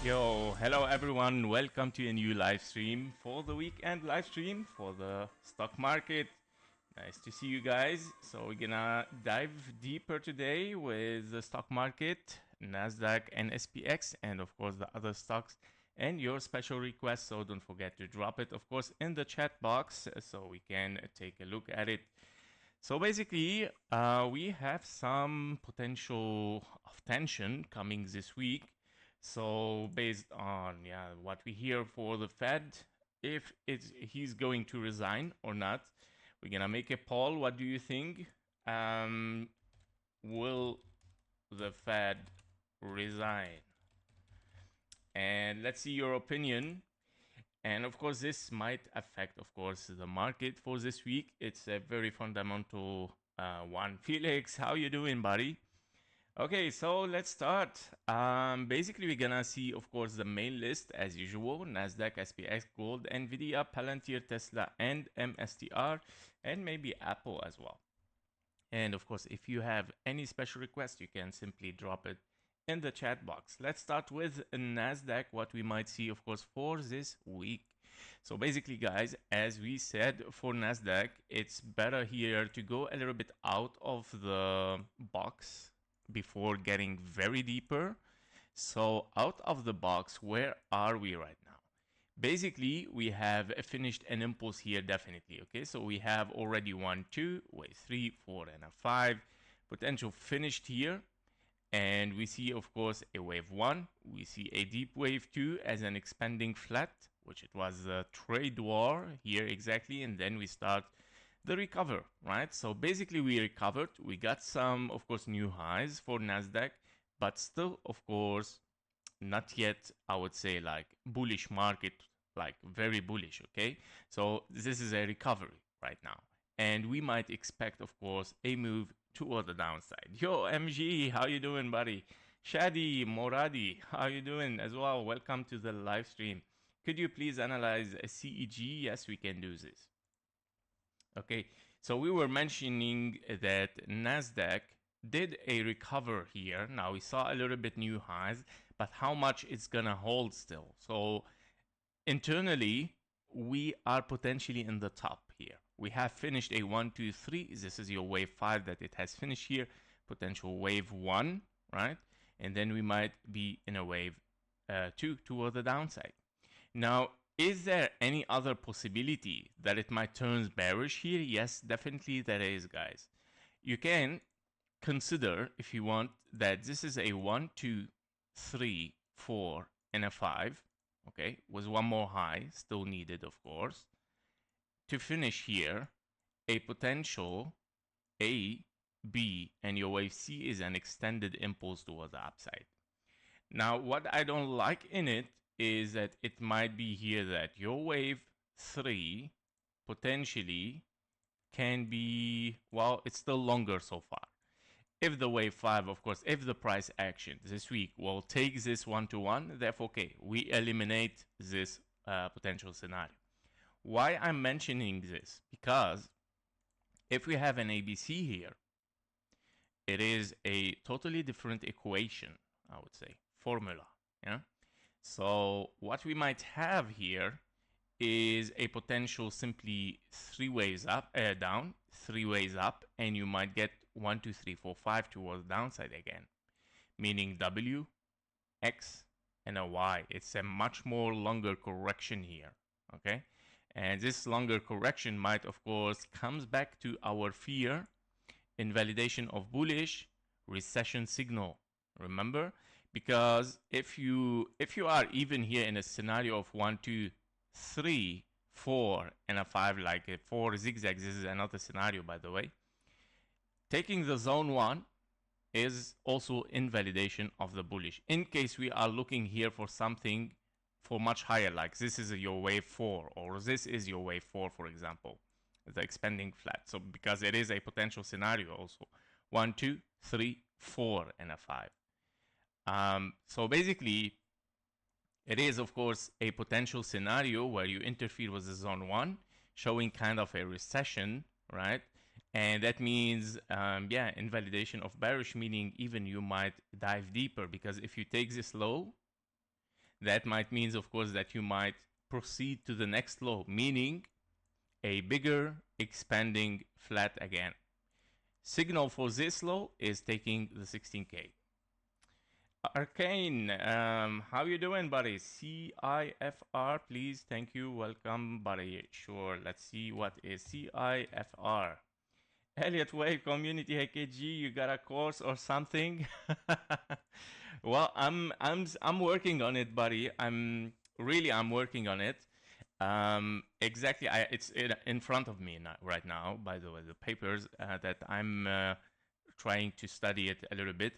Yo, hello everyone. Welcome to a new live stream for the weekend live stream for the stock market. Nice to see you guys. So we're gonna dive deeper today with the stock market, Nasdaq and SPX, and of course the other stocks and your special requests. So don't forget to drop it, of course, in the chat box so we can take a look at it. So basically, we have some potential of tension coming this week. So based on what we hear for the Fed, if he's going to resign or not, we're gonna make a poll. What do you think? Will the Fed resign? And let's see your opinion. And of course, this might affect, of course, the market for this week. It's a very fundamental one. Felix, how you doing, buddy? Okay, so let's start. Basically, we're gonna see, of course, the main list as usual: Nasdaq, SPX, Gold, Nvidia, Palantir, Tesla, and MSTR, and maybe Apple as well. And of course, if you have any special request, you can simply drop it in the chat box. Let's start with Nasdaq, what we might see, of course, for this week. So basically, guys, as we said for Nasdaq, it's better here to go a little bit out of the box before getting very deeper. So out of the box, where are we right now? Basically, we have finished an impulse here, definitely. Okay, so we have already 1, 2, wave 3, 4, and a 5 potential finished here. And we see, of course, a wave 1. We see a deep wave 2 as an expanding flat, which it was a trade war here exactly. And then we start the recover, right? So basically we recovered. We got some, of course, new highs for Nasdaq, but still, of course, not yet, I would say, like bullish market, like very bullish, okay? So this is a recovery right now. And we might expect, of course, a move toward the downside. Yo, MG, how you doing, buddy? Shadi, Moradi, how you doing as well? Welcome to the live stream. Could you please analyze a CEG? Yes, we can do this. Okay, so we were mentioning that Nasdaq did a recover here. Now we saw a little bit new highs, but how much it's gonna hold still? So internally, we are potentially in the top here. We have finished a 1, 2, 3. This is your wave 5 that it has finished here. Potential wave 1, right? And then we might be in a wave 2 toward the downside. Now, is there any other possibility that it might turn bearish here? Yes, definitely there is, guys. You can consider, if you want, that this is a 1, 2, 3, 4, and a 5. Okay, with one more high still needed, of course, to finish here a potential A, B, and your wave C is an extended impulse towards the upside. Now, what I don't like in it is that it might be here that your wave 3 potentially can be, well, it's still longer so far. If the wave 5, of course, if the price action this week will take this 1-to-1, therefore, okay, we eliminate this potential scenario. Why I'm mentioning this? Because if we have an ABC here, it is a totally different equation, I would say, formula, yeah? So what we might have here is a potential simply 3 waves up, down, 3 waves up, and you might get 1, 2, 3, 4, 5 towards downside again, meaning W, X, and a Y. It's a much more longer correction here, okay? And this longer correction might, of course, comes back to our fear, invalidation of bullish, recession signal. Remember? Because if you are even here in a scenario of 1, 2, 3, 4, and a 5, like a 4 zigzags, this is another scenario, by the way. Taking the zone 1 is also invalidation of the bullish. In case we are looking here for something for much higher, like this is your wave 4, or this is your wave 4, for example, the expanding flat. So because it is a potential scenario also. 1, 2, 3, 4, and a 5. So basically, it is, of course, a potential scenario where you interfere with the zone 1, showing kind of a recession, right? And that means, invalidation of bearish, meaning even you might dive deeper, because if you take this low, that might means, of course, that you might proceed to the next low, meaning a bigger expanding flat again. Signal for this low is taking the 16K. Arcane, how you doing, buddy? CIFR, please. Thank you. Welcome, buddy. Sure. Let's see what is CIFR. Elliott Wave Community AKG, you got a course or something? Well, I'm working on it, buddy. I'm working on it. Exactly. It's in front of me right now. By the way, the papers that I'm trying to study it a little bit.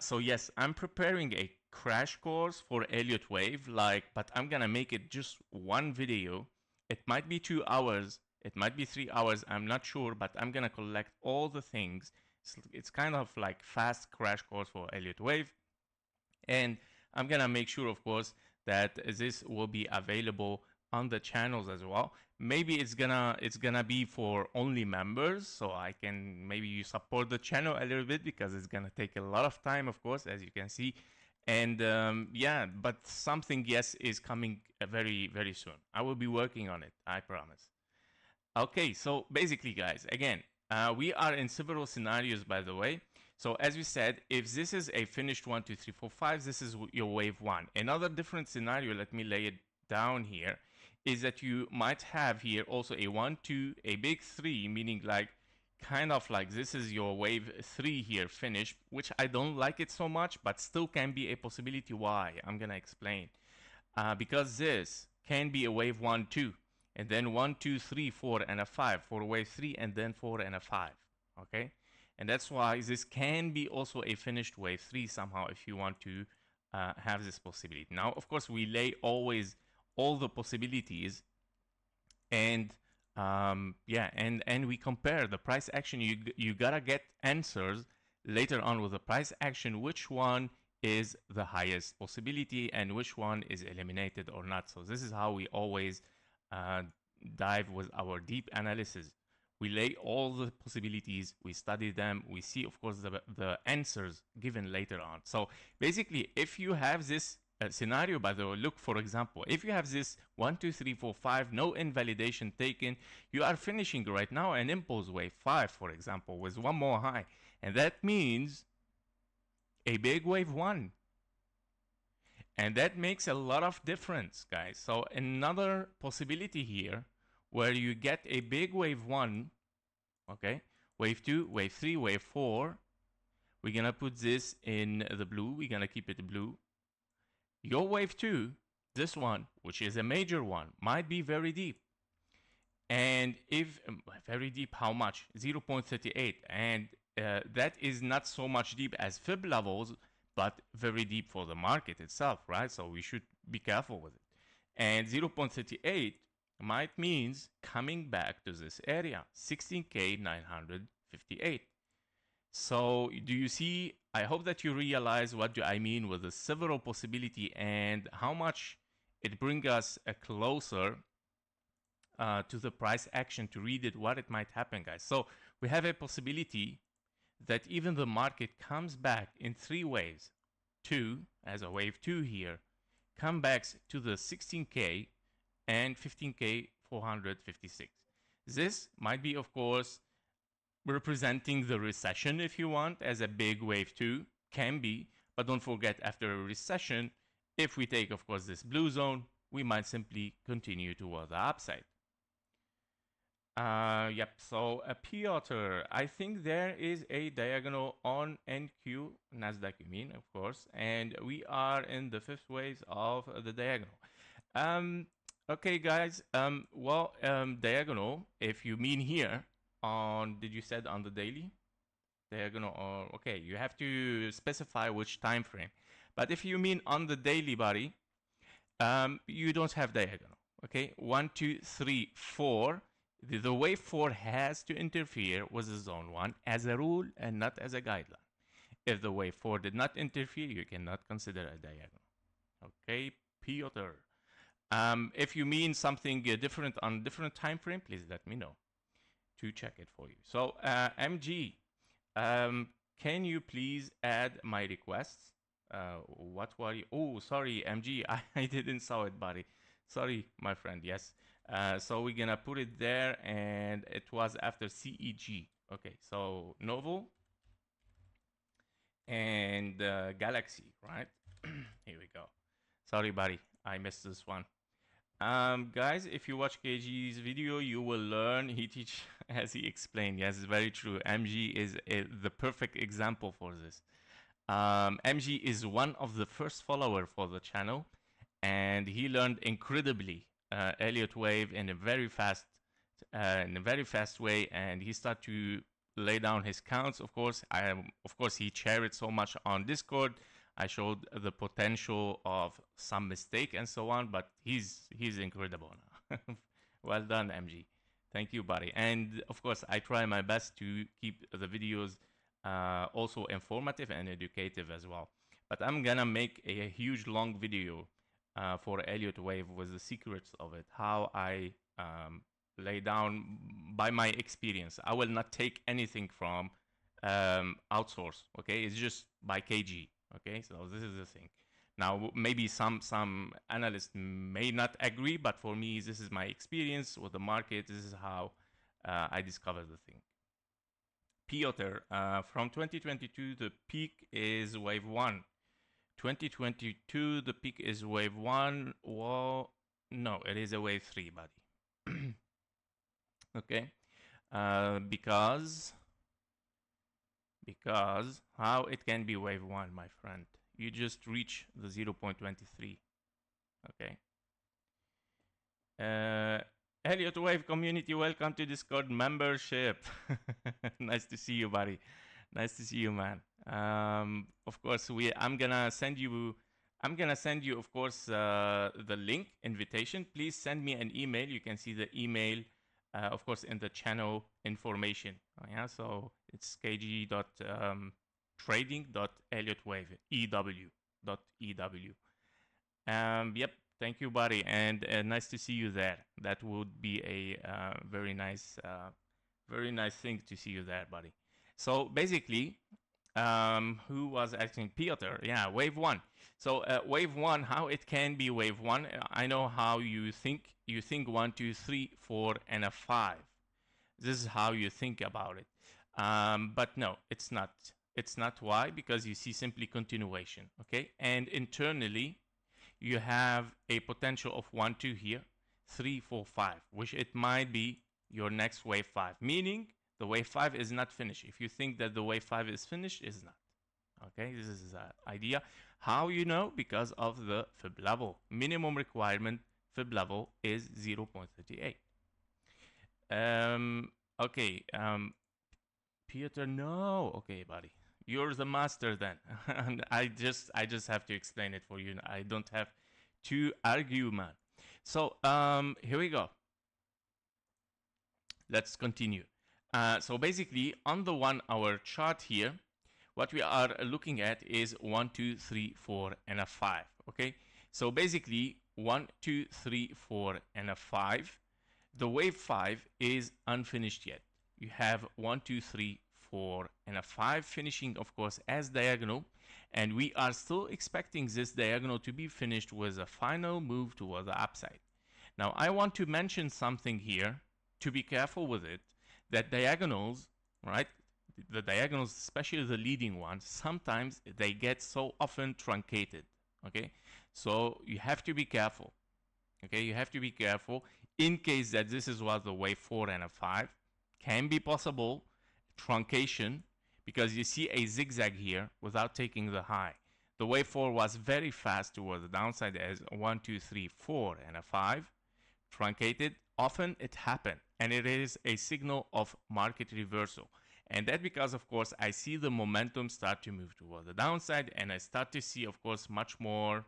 So yes, I'm preparing a crash course for Elliott Wave, but I'm gonna make it just one video. It might be 2 hours, it might be 3 hours, I'm not sure, but I'm gonna collect all the things. It's kind of like fast crash course for Elliott Wave. And I'm gonna make sure, of course, that this will be available on the channels as well. Maybe it's gonna be for only members, so I can maybe you support the channel a little bit, because it's gonna take a lot of time, of course, as you can see. And yeah, but something, yes, is coming very, very soon. I will be working on it, I promise. Okay, so basically, guys, again, we are in several scenarios, by the way. So as we said, if this is a finished 1, 2, 3, 4, 5, this is your wave 1. Another different scenario, let me lay it down here, is that you might have here also a 1, 2, a big 3, meaning like kind of like this is your wave 3 here finished, which I don't like it so much, but still can be a possibility. Why? I'm gonna explain. Because this can be a wave 1, 2, and then 1, 2, 3, 4, and a 5 for wave 3, and then 4 and a 5. Okay, and that's why this can be also a finished wave 3 somehow, if you want to have this possibility. Now, of course, we lay always all the possibilities, and yeah, and we compare the price action. You gotta get answers later on with the price action, which one is the highest possibility and which one is eliminated or not. So this is how we always dive with our deep analysis. We lay all the possibilities, we study them, we see, of course, the answers given later on. So basically, if you have this scenario, by the way, look, for example, if you have this 1, 2, 3, 4, 5, no invalidation taken, you are finishing right now an impulse wave 5, for example, with one more high. And that means a big wave 1. And that makes a lot of difference, guys. So another possibility here, where you get a big wave 1, okay, wave 2, wave 3, wave 4. We're gonna put this in the blue, we're gonna keep it blue. Your wave 2, this one, which is a major one, might be very deep. And if very deep, how much? 0.38. And that is not so much deep as fib levels, but very deep for the market itself, right? So we should be careful with it. And 0.38 might means coming back to this area, 16K 958. So do you see? I hope that you realize what do I mean with the several possibility and how much it brings us closer to the price action to read it, what it might happen, guys. So we have a possibility that even the market comes back in 3 waves. 2, as a wave 2 here, come back to the 16K and 15K 456. This might be, of course, representing the recession, if you want, as a big wave 2, can be, but don't forget, after a recession, if we take, of course, this blue zone, we might simply continue toward the upside. Yep, so Piotr, I think there is a diagonal on NQ, Nasdaq you mean, of course, and we are in the 5th wave of the diagonal. Okay, guys, diagonal, if you mean here, did you said on the daily? Diagonal, or okay, you have to specify which time frame. But if you mean on the daily, body, you don't have diagonal, okay? 1, 2, 3, 4. The wave 4 has to interfere with the zone 1 as a rule and not as a guideline. If the wave 4 did not interfere, you cannot consider a diagonal. Okay, Piotr. If you mean something different on different time frame, please let me know to check it for you. So MG, can you please add my requests? What were you? Oh, sorry, MG. I didn't saw it, buddy. Sorry, my friend. Yes. So we're gonna put it there, and it was after CEG. Okay, so Novo and Galaxy, right? Here we go. Sorry, buddy. I missed this one. Guys, if you watch KG's video, you will learn. He teach as he explained. Yes, it's very true. MG is the perfect example for this. MG is one of the first follower for the channel, and he learned incredibly Elliott wave in a very fast way, and he started to lay down his counts. Of course, he shared it so much on Discord. I showed the potential of some mistake and so on, but he's incredible now. Well done, MG. Thank you, buddy. And of course, I try my best to keep the videos also informative and educative as well. But I'm gonna make a huge long video for Elliott wave with the secrets of it, how I lay down by my experience. I will not take anything from outsource. Okay, it's just by KG. Okay, so this is the thing. Now, maybe some analysts may not agree, but for me, this is my experience with the market. This is how I discovered the thing. Piotr, from 2022, the peak is wave 1. 2022, the peak is wave 1. Well, no, it is a wave 3, buddy. Okay, because how it can be wave 1, my friend? You just reach the 0.23. Okay. Elliott wave community, welcome to Discord membership. Nice to see you, buddy. Nice to see you, man. Of course, I'm gonna send you, of course, the link invitation. Please send me an email. You can see the email, of course, in the channel information. Yeah, so it's kg.trading.elliottwave ew.ew. Yep. Thank you, buddy, and nice to see you there. That would be a very nice thing to see you there, buddy. So basically, who was asking? Piotr, yeah, wave 1. So wave 1, how it can be wave 1? I know how you think. You think 1, 2, 3, 4, and a 5. This is how you think about it. But no, it's not. It's not. Why? Because you see simply continuation. Okay, and internally, you have a potential of 1, 2 here, 3, 4, 5, which it might be your next wave 5, meaning the wave 5 is not finished. If you think that the wave 5 is finished, it's not. Okay, this is the idea. How you know? Because of the fib level. Minimum requirement fib level is 0.38. Okay, Peter, no. Okay, buddy. You're the master then. And I just have to explain it for you. I don't have to argue, man. So here we go. Let's continue. So basically, on the 1 hour chart here, what we are looking at is 1, 2, 3, 4, and a 5. Okay. So basically, 1, 2, 3, 4, and a 5. The wave 5 is unfinished yet. You have 1, 2, 3, 4, and a 5 finishing, of course, as diagonal, and we are still expecting this diagonal to be finished with a final move toward the upside. Now, I want to mention something here to be careful with it, that diagonals, right, the diagonals, especially the leading ones, sometimes they get so often truncated. Okay, so you have to be careful. Okay, you have to be careful in case that this is what the wave 4 and a 5 can be possible truncation, because you see a zigzag here without taking the high. The wave 4 was very fast toward the downside as 1, 2, 3, 4, and a 5 truncated. Often it happened, and it is a signal of market reversal. And that because, of course, I see the momentum start to move toward the downside, and I start to see, of course, much more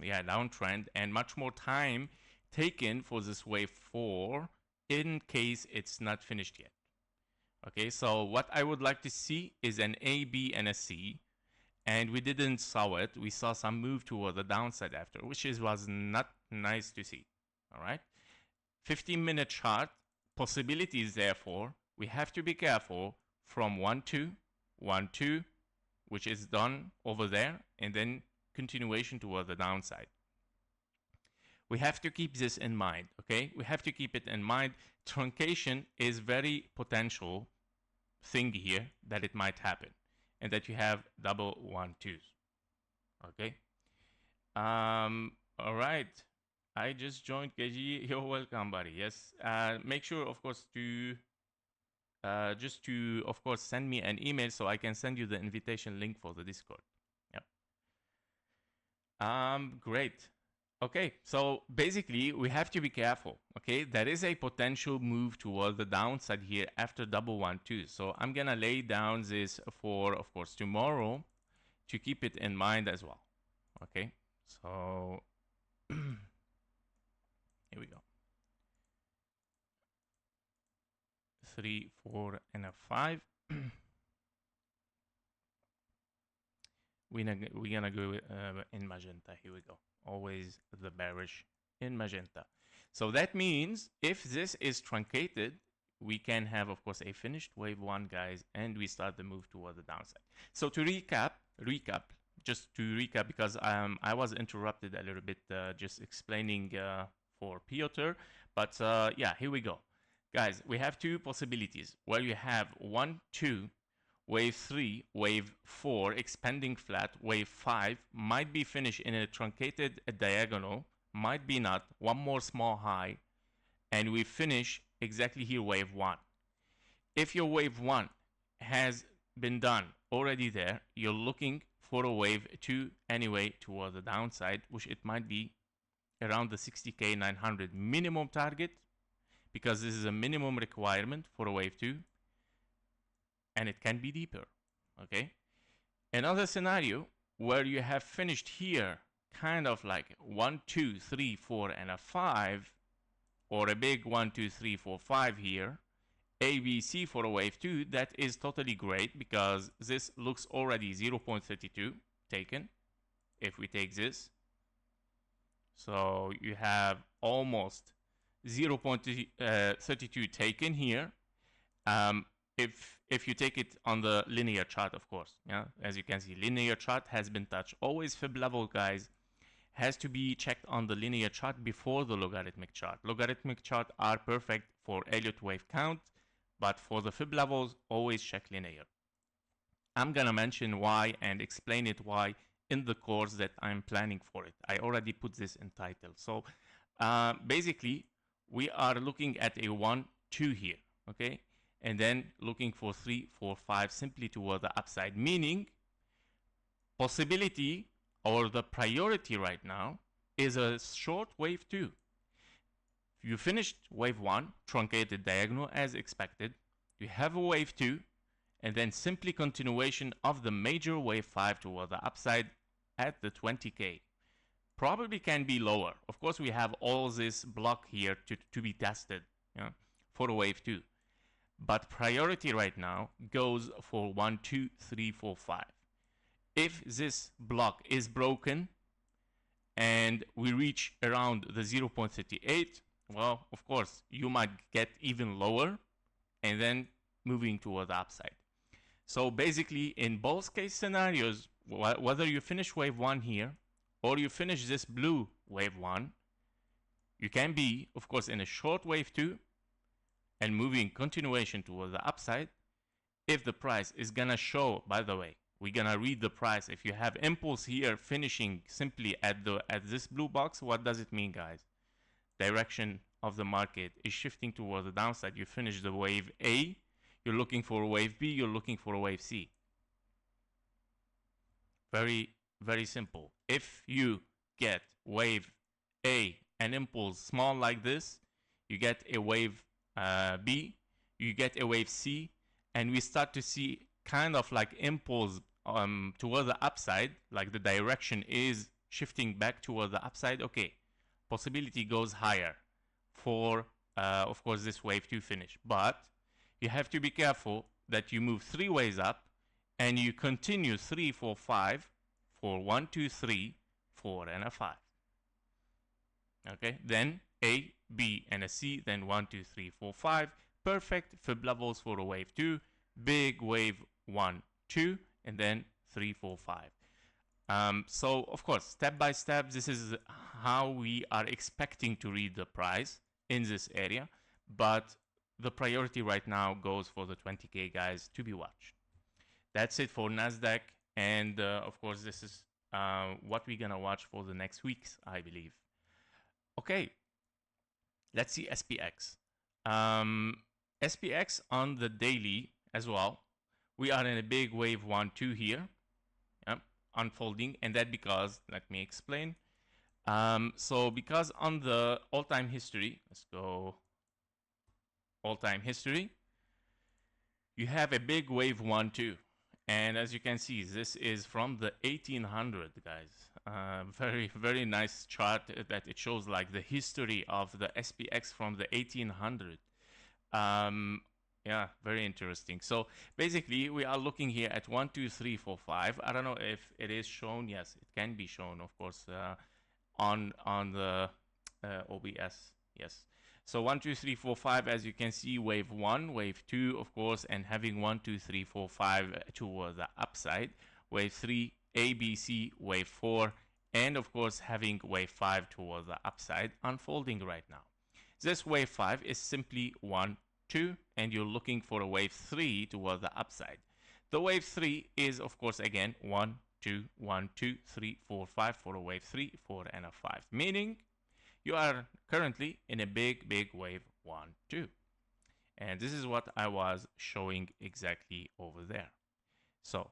downtrend and much more time taken for this wave 4 in case it's not finished yet. Okay, so what I would like to see is an A, B, and a C, and we didn't saw it. We saw some move toward the downside after, which was not nice to see. All right, 15-minute chart possibilities. Therefore, we have to be careful from 1, 2, 1, 2, which is done over there, and then continuation toward the downside. We have to keep this in mind, okay? We have to keep it in mind. Truncation is very potential thing here that it might happen, and that you have double 1-2s, okay? All right. I just joined KG. You're welcome, buddy. Yes. Make sure, of course, to just to, of course, send me an email so I can send you the invitation link for the Discord. Yep. Great. Okay, so basically we have to be careful. Okay, there is a potential move toward the downside here after double 1-2. So I'm gonna lay down this for, of course, tomorrow to keep it in mind as well. Okay, so here we go. 3, 4, and a 5. We're gonna go in magenta. Here we go. Always the bearish in magenta. So that means if this is truncated, we can have, of course, a finished wave 1, guys, and we start the move toward the downside. So to recap, because I was interrupted a little bit just explaining for Piotr, but yeah, here we go. Guys, we have two possibilities where you have 1, 2, wave 3, wave 4, expanding flat, wave 5, might be finished in a truncated diagonal, might be not, one more small high, and we finish exactly here, wave 1. If your wave 1 has been done already there, you're looking for a wave 2 anyway toward the downside, which it might be around the 60K 900 minimum target, because this is a minimum requirement for a wave 2, and it can be deeper, okay? Another scenario where you have finished here kind of like 1, 2, 3, 4, and a 5, or a big 1, 2, 3, 4, 5 here, ABC for a wave 2, that is totally great because this looks already 0.32 taken if we take this. So you have almost 0.32 taken here. If you take it on the linear chart, of course, yeah, as you can see, linear chart has been touched. Always fib level, guys, has to be checked on the linear chart before the logarithmic chart. Logarithmic chart are perfect for Elliott wave count, but for the fib levels, always check linear. I'm gonna mention why and explain it why in the course that I'm planning for it. I already put this in title. So basically, we are looking at a 1, 2 here, okay? And then looking for 3, 4, 5 simply toward the upside, meaning possibility or the priority right now is a short wave 2. You finished wave 1, truncated diagonal as expected. You have a wave 2, and then simply continuation of the major wave 5 toward the upside at the 20K. Probably can be lower. Of course, we have all this block here to be tested, yeah, for a wave 2. But priority right now goes for 1, 2, 3, 4, 5. If this block is broken and we reach around the 0.38, well, of course, you might get even lower and then moving toward the upside. So basically, in both case scenarios, whether you finish wave 1 here or you finish this blue wave 1, you can be, of course, in a short wave 2 and moving continuation toward the upside. If the price is gonna show, by the way, we're gonna read the price. If you have impulse here finishing simply at this blue box, what does it mean, guys? Direction of the market is shifting toward the downside. You finish the wave A, you're looking for a wave B, you're looking for a wave C. Very, very simple. If you get wave A, an impulse small like this, you get a wave B, you get a wave C, and we start to see kind of like impulse toward the upside, like the direction is shifting back toward the upside. Okay, possibility goes higher for, of course, this wave 2 finish. But you have to be careful that you move 3 ways up and you continue 3, 4, 5 for 1, 2, 3, 4, and a 5. Okay, then A, B, and a C, then 1, 2, 3, 4, 5. Perfect fib levels for a wave 2, big wave 1, 2, and then 345. So of course, step by step, this is how we are expecting to read the price in this area, but the priority right now goes for the 20K guys to be watched. That's it for Nasdaq, and of course this is what we're gonna watch for the next weeks, I believe. Okay, let's see SPX. SPX on the daily as well. We are in a big wave 1-2 here, unfolding, and that because, let me explain. So because on the all-time history, let's go all-time history, you have a big wave 1-2. And as you can see, this is from the 1800, guys. Very, very nice chart that it shows like the history of the SPX from the 1800. Yeah, very interesting. So basically, we are looking here at 1, 2, 3, 4, 5. I don't know if it is shown. Yes, it can be shown, of course, on the OBS. Yes. So 1, 2, 3, 4, 5, as you can see, wave 1, wave 2, of course, and having 1, 2, 3, 4, 5 toward the upside. Wave 3, ABC, wave 4, and of course, having wave 5 toward the upside unfolding right now. This wave 5 is simply 1, 2, and you're looking for a wave 3 toward the upside. The wave 3 is, of course, again, 1, 2, 1, 2, 3, 4, 5 for a wave 3, 4, and a 5. Meaning, you are currently in a big, big wave 1, 2. And this is what I was showing exactly over there. So,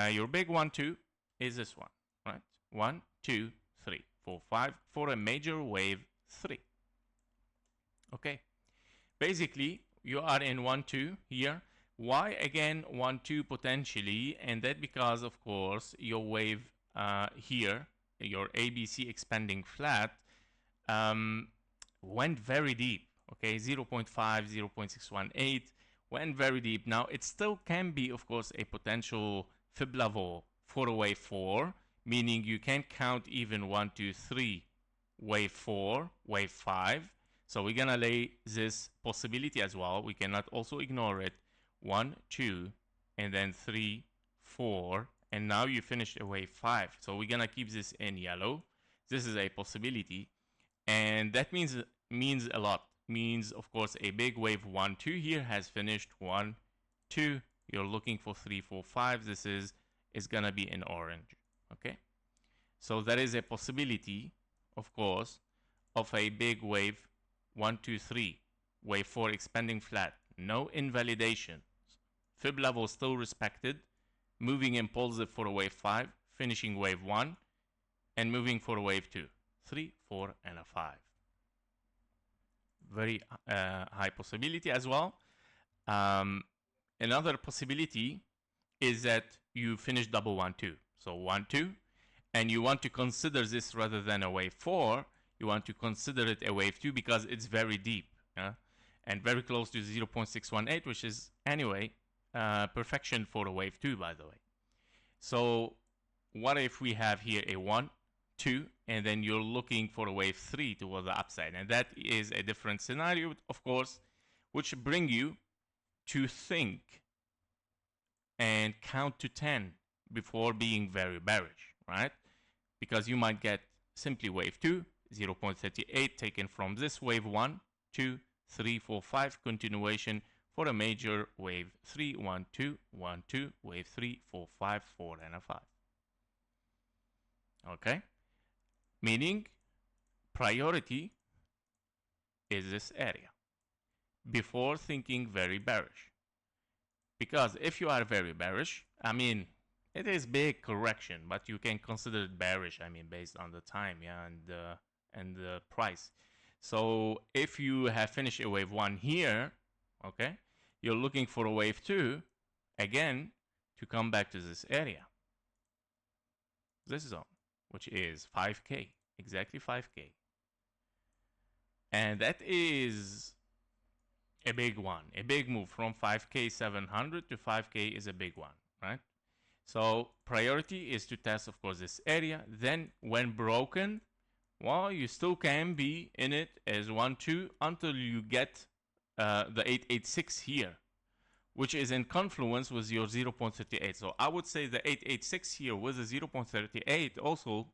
your big 1, 2 is this one, right? 1, 2, 3, 4, 5 for a major wave 3. Okay. Basically, you are in 1, 2 here. Why again 1, 2 potentially? And that because, of course, your wave here, your ABC expanding flat, went very deep. Okay, 0.5, 0.618 went very deep. Now, it still can be, of course, a potential fib level for a wave 4, meaning you can count even 1, 2, 3, wave 4, wave 5. So we're gonna lay this possibility as well. We cannot also ignore it. 1, 2, and then 3, 4, and now you finished a wave 5. So we're gonna keep this in yellow. This is a possibility, and that means a lot. Means, of course, a big wave 1, 2 here has finished 1, 2. You're looking for 3, 4, 5. This is gonna be in orange. Okay, so there is a possibility, of course, of a big wave 1, 2, 3, wave 4 expanding flat, no invalidation, fib level still respected, moving impulsive for a wave 5, finishing wave 1, and moving for a wave 2, 3, 4, and a 5. Very high possibility as well. Another possibility is that you finish double 1, 2. So 1, 2, and you want to consider this rather than a wave 4, you want to consider it a wave 2 because it's very deep, and very close to 0.618, which is anyway perfection for a wave 2, by the way. So what if we have here a 1, 2, and then you're looking for a wave 3 toward the upside, and that is a different scenario, of course, which bring you to think and count to 10 before being very bearish, right? Because you might get simply wave 2, 0.38 taken from this wave 1, 2, 3, 4, 5 continuation for a major wave 3, 1, 2, 1, 2, wave 3, 4, 5, 4, and a 5. Okay? Meaning priority is this area before thinking very bearish. Because if you are very bearish, I mean, it is big correction, but you can consider it bearish, I mean, based on the time, and the price. So if you have finished a wave 1 here, okay, you're looking for a wave 2, again, to come back to this area. This zone, which is 5K, exactly 5K. And that is a big one, a big move from 5K 700 to 5K is a big one, right? So priority is to test, of course, this area. Then when broken, well, you still can be in it as 1, 2 until you get the 886 here, which is in confluence with your 0.38. So I would say the 886 here with the 0.38 also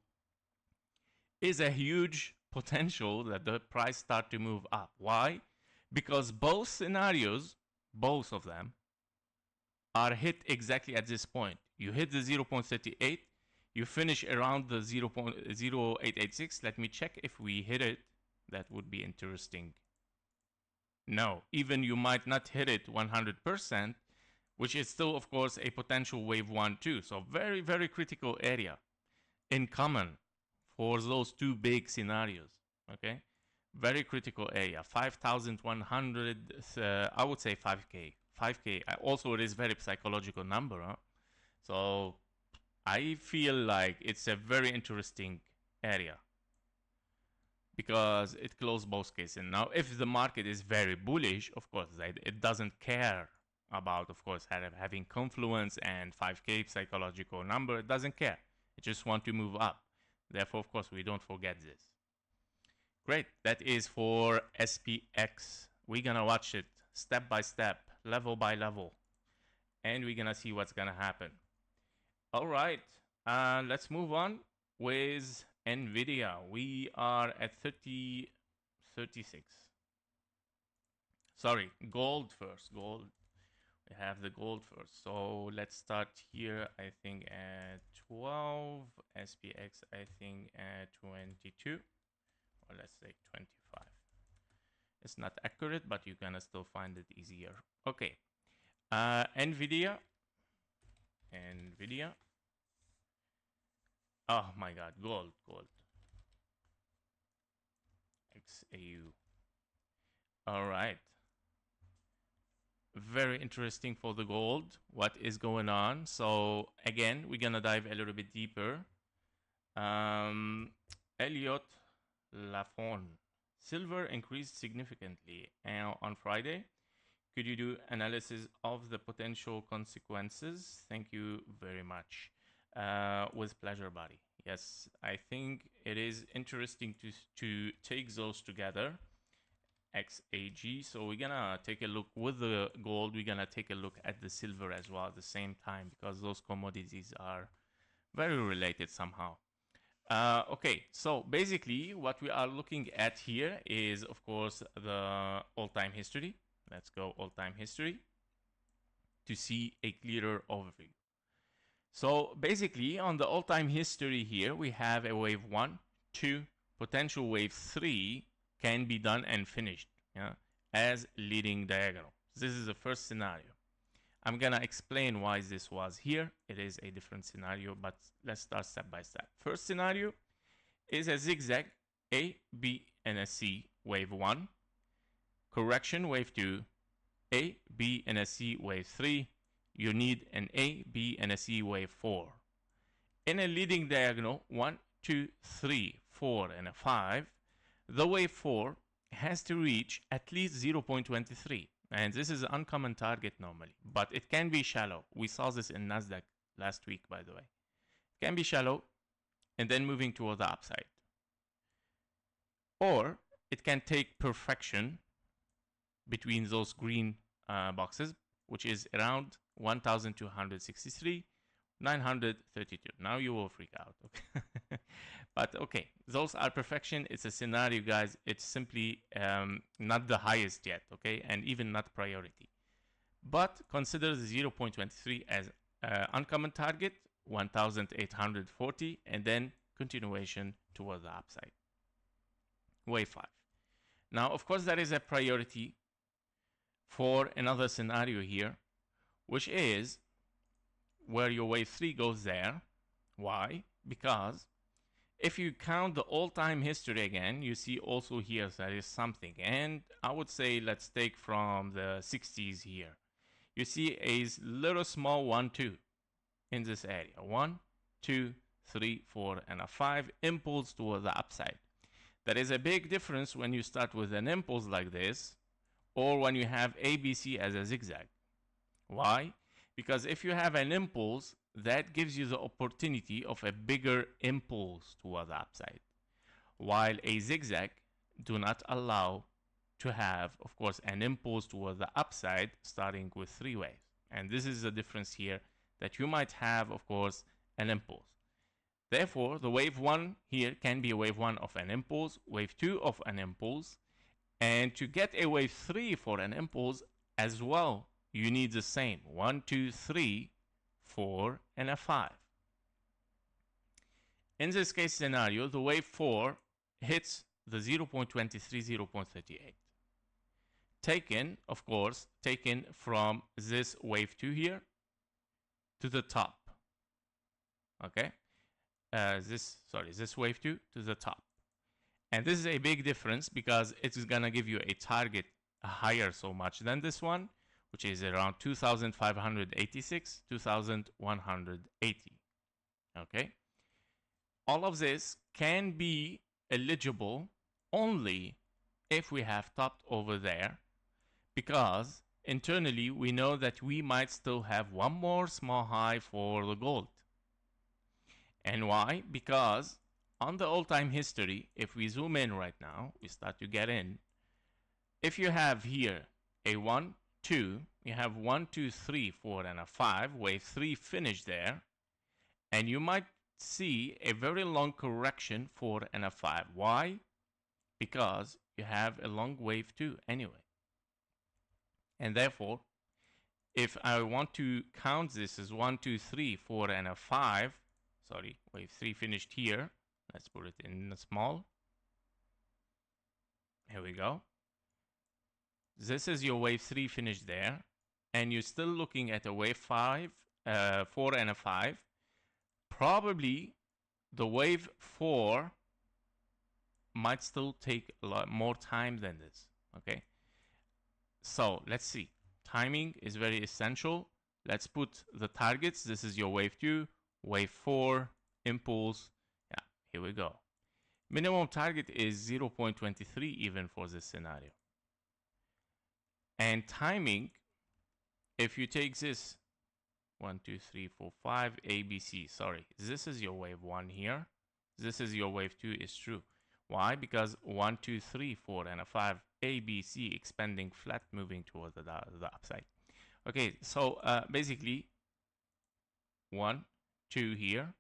is a huge potential that the price start to move up. Why? Because both scenarios, both of them, are hit exactly at this point. You hit the 0.38, you finish around the 0.0886. Let me check if we hit it. That would be interesting. No, even you might not hit it 100%, which is still, of course, a potential wave 1, 2. So very, very critical area in common for those two big scenarios, okay? Very critical area, 5,100, I would say 5K. 5K, also it is very psychological number, huh? So I feel like it's a very interesting area because it closed both cases. Now, if the market is very bullish, of course, it doesn't care about, of course, having confluence and 5K psychological number. It doesn't care. It just want to move up. Therefore, of course, we don't forget this. Great. That is for SPX. We're going to watch it step by step, level by level, and we're going to see what's going to happen. All right. Let's move on with Nvidia. We are at 36. Sorry, gold first. Gold. We have the gold first. So let's start here, I think at 12. SPX, I think at 22. Or let's say 25. It's not accurate, but you're gonna still find it easier. Okay. Nvidia. Oh my god, gold. XAU. All right. Very interesting for the gold. What is going on? So again, we're gonna dive a little bit deeper. Elliott Lafon. Silver increased significantly on Friday. Could you do analysis of the potential consequences? Thank you very much. With pleasure, buddy. Yes, I think it is interesting to take those together. XAG. So we're gonna take a look with the gold. We're gonna take a look at the silver as well at the same time because those commodities are very related somehow. Okay, so basically what we are looking at here is, of course, the all-time history. Let's go all-time history to see a clearer overview. So basically on the all-time history here, we have a wave 1, 2, potential wave 3 can be done and finished, yeah, as leading diagonal. This is the first scenario. I'm gonna explain why this was here. It is a different scenario, but let's start step by step. First scenario is a zigzag A, B, and a C wave 1, correction wave 2, A, B, and a C wave 3. You need an A, B, and a C wave 4. In a leading diagonal 1, 2, 3, 4, and a 5, the wave 4 has to reach at least 0.23. And this is an uncommon target normally, but it can be shallow. We saw this in Nasdaq last week, by the way. It can be shallow and then moving toward the upside. Or it can take perfection between those green boxes, which is around 1,263, 932. Now you will freak out. Okay? But okay, those are perfection. It's a scenario, guys. It's simply not the highest yet, okay? And even not priority. But consider the 0.23 as uncommon target, 1,840, and then continuation toward the upside. Wave 5. Now, of course, there is a priority for another scenario here, which is where your wave 3 goes there. Why? Because if you count the all-time history again, you see also here there is something. And I would say let's take from the 60s here. You see a little small 1, 2 in this area. 1, 2, 3, 4, and a 5 impulse toward the upside. There is a big difference when you start with an impulse like this or when you have ABC as a zigzag. Why? Because if you have an impulse, that gives you the opportunity of a bigger impulse toward the upside. While a zigzag do not allow to have, of course, an impulse toward the upside starting with 3 waves. And this is the difference here, that you might have, of course, an impulse. Therefore, the wave 1 here can be a wave 1 of an impulse, wave 2 of an impulse, and to get a wave 3 for an impulse as well, you need the same 1, 2, 3, 4, and a 5. In this case scenario, the wave 4 hits the 0.23, 0.38. Taken, of course, taken from this wave 2 here to the top. Okay? This wave 2 to the top. And this is a big difference because it's going to give you a target higher so much than this one, which is around 2,586, 2,180. Okay? All of this can be eligible only if we have topped over there, because internally we know that we might still have one more small high for the gold. And why? Because on the all-time history, if we zoom in right now, we start to get in. If you have here a 1, 2, you have 1, 2, 3, 4, and a 5, wave 3 finished there, and you might see a very long correction 4 and a 5. Why? Because you have a long wave 2 anyway. And therefore, if I want to count this as 1, 2, 3, 4, and a 5, sorry, wave 3 finished here. Let's put it in small. Here we go. This is your wave 3 finished there. And you're still looking at a wave 5, 4 and a 5. Probably the wave 4 might still take a lot more time than this. Okay. So let's see. Timing is very essential. Let's put the targets. This is your wave 2, wave 4, impulse. Yeah, here we go. Minimum target is 0.23 even for this scenario. And timing, if you take this 1, 2, 3, 4, 5, ABC, sorry, this is your wave 1 here. This is your wave 2 is true. Why? Because 1, 2, 3, 4, and a 5, ABC expanding flat, moving towards the upside. Okay, so basically 1, 2 here.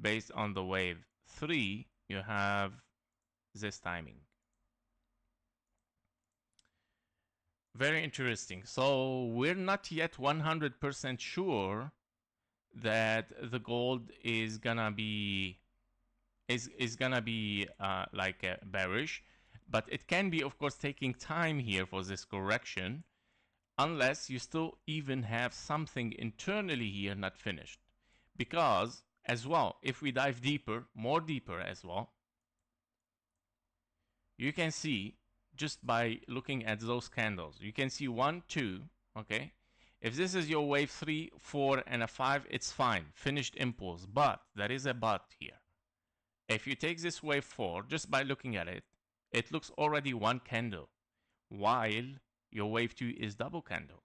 Based on the wave 3, you have this timing. Very interesting. So we're not yet 100% sure that the gold is gonna be like bearish, but it can be, of course, taking time here for this correction, unless you still even have something internally here not finished. Because as well, if we dive deeper, more deeper as well, you can see just by looking at those candles, you can see 1, 2, okay? If this is your wave 3, 4, and a 5, it's fine, finished impulse, but there is a but here. If you take this wave 4, just by looking at it, it looks already one candle, while your wave 2 is double candles.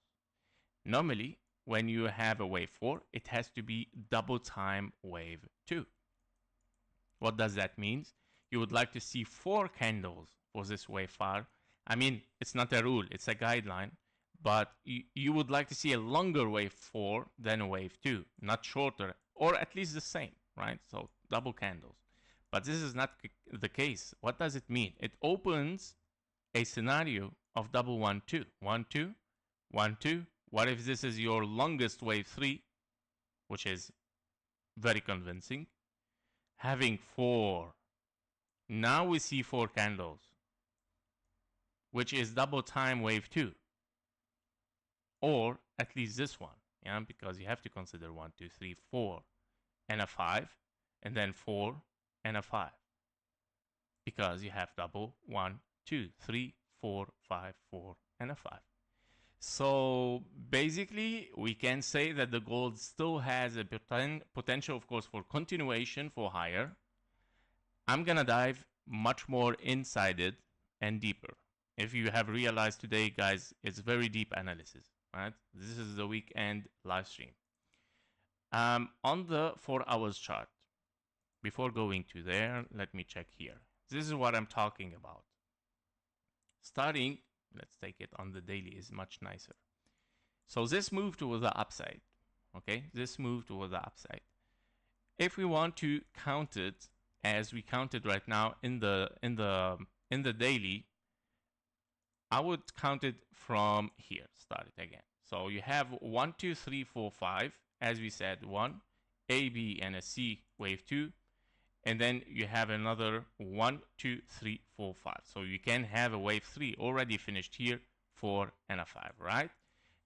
Normally, when you have a wave 4, it has to be double time wave 2. What does that mean? You would like to see 4 candles for this wave 4. I mean, it's not a rule, it's a guideline, but you would like to see a longer wave 4 than a wave 2, not shorter, or at least the same, right? So double candles. But this is not the case. What does it mean? It opens a scenario of double 1, 2. 1, 2, 1, 2. What if this is your longest wave 3, which is very convincing? Having 4. Now we see 4 candles, which is double time wave 2. Or at least this one, yeah, because you have to consider 1, 2, 3, 4, and a 5, and then 4 and a 5. Because you have double 1, 2, 3, 4, 5, 4, and a 5. So basically, we can say that the gold still has a potential, of course, for continuation for higher. I'm going to dive much more inside it and deeper. If you have realized today, guys, it's very deep analysis, right? This is the weekend live stream. On the 4 hours chart, before going to there, let me check here. This is what I'm talking about. starting, let's take it on the daily, is much nicer. So this moved to the upside. Okay, this moved to the upside. If we want to count it as we counted right now in the daily, I would count it from here. Start it again. So you have 1, 2, 3, 4, 5. As we said, 1, A, B, and a C, wave 2. And then you have another 1, 2, 3, 4, 5. So you can have a wave 3 already finished here, 4 and a 5, right?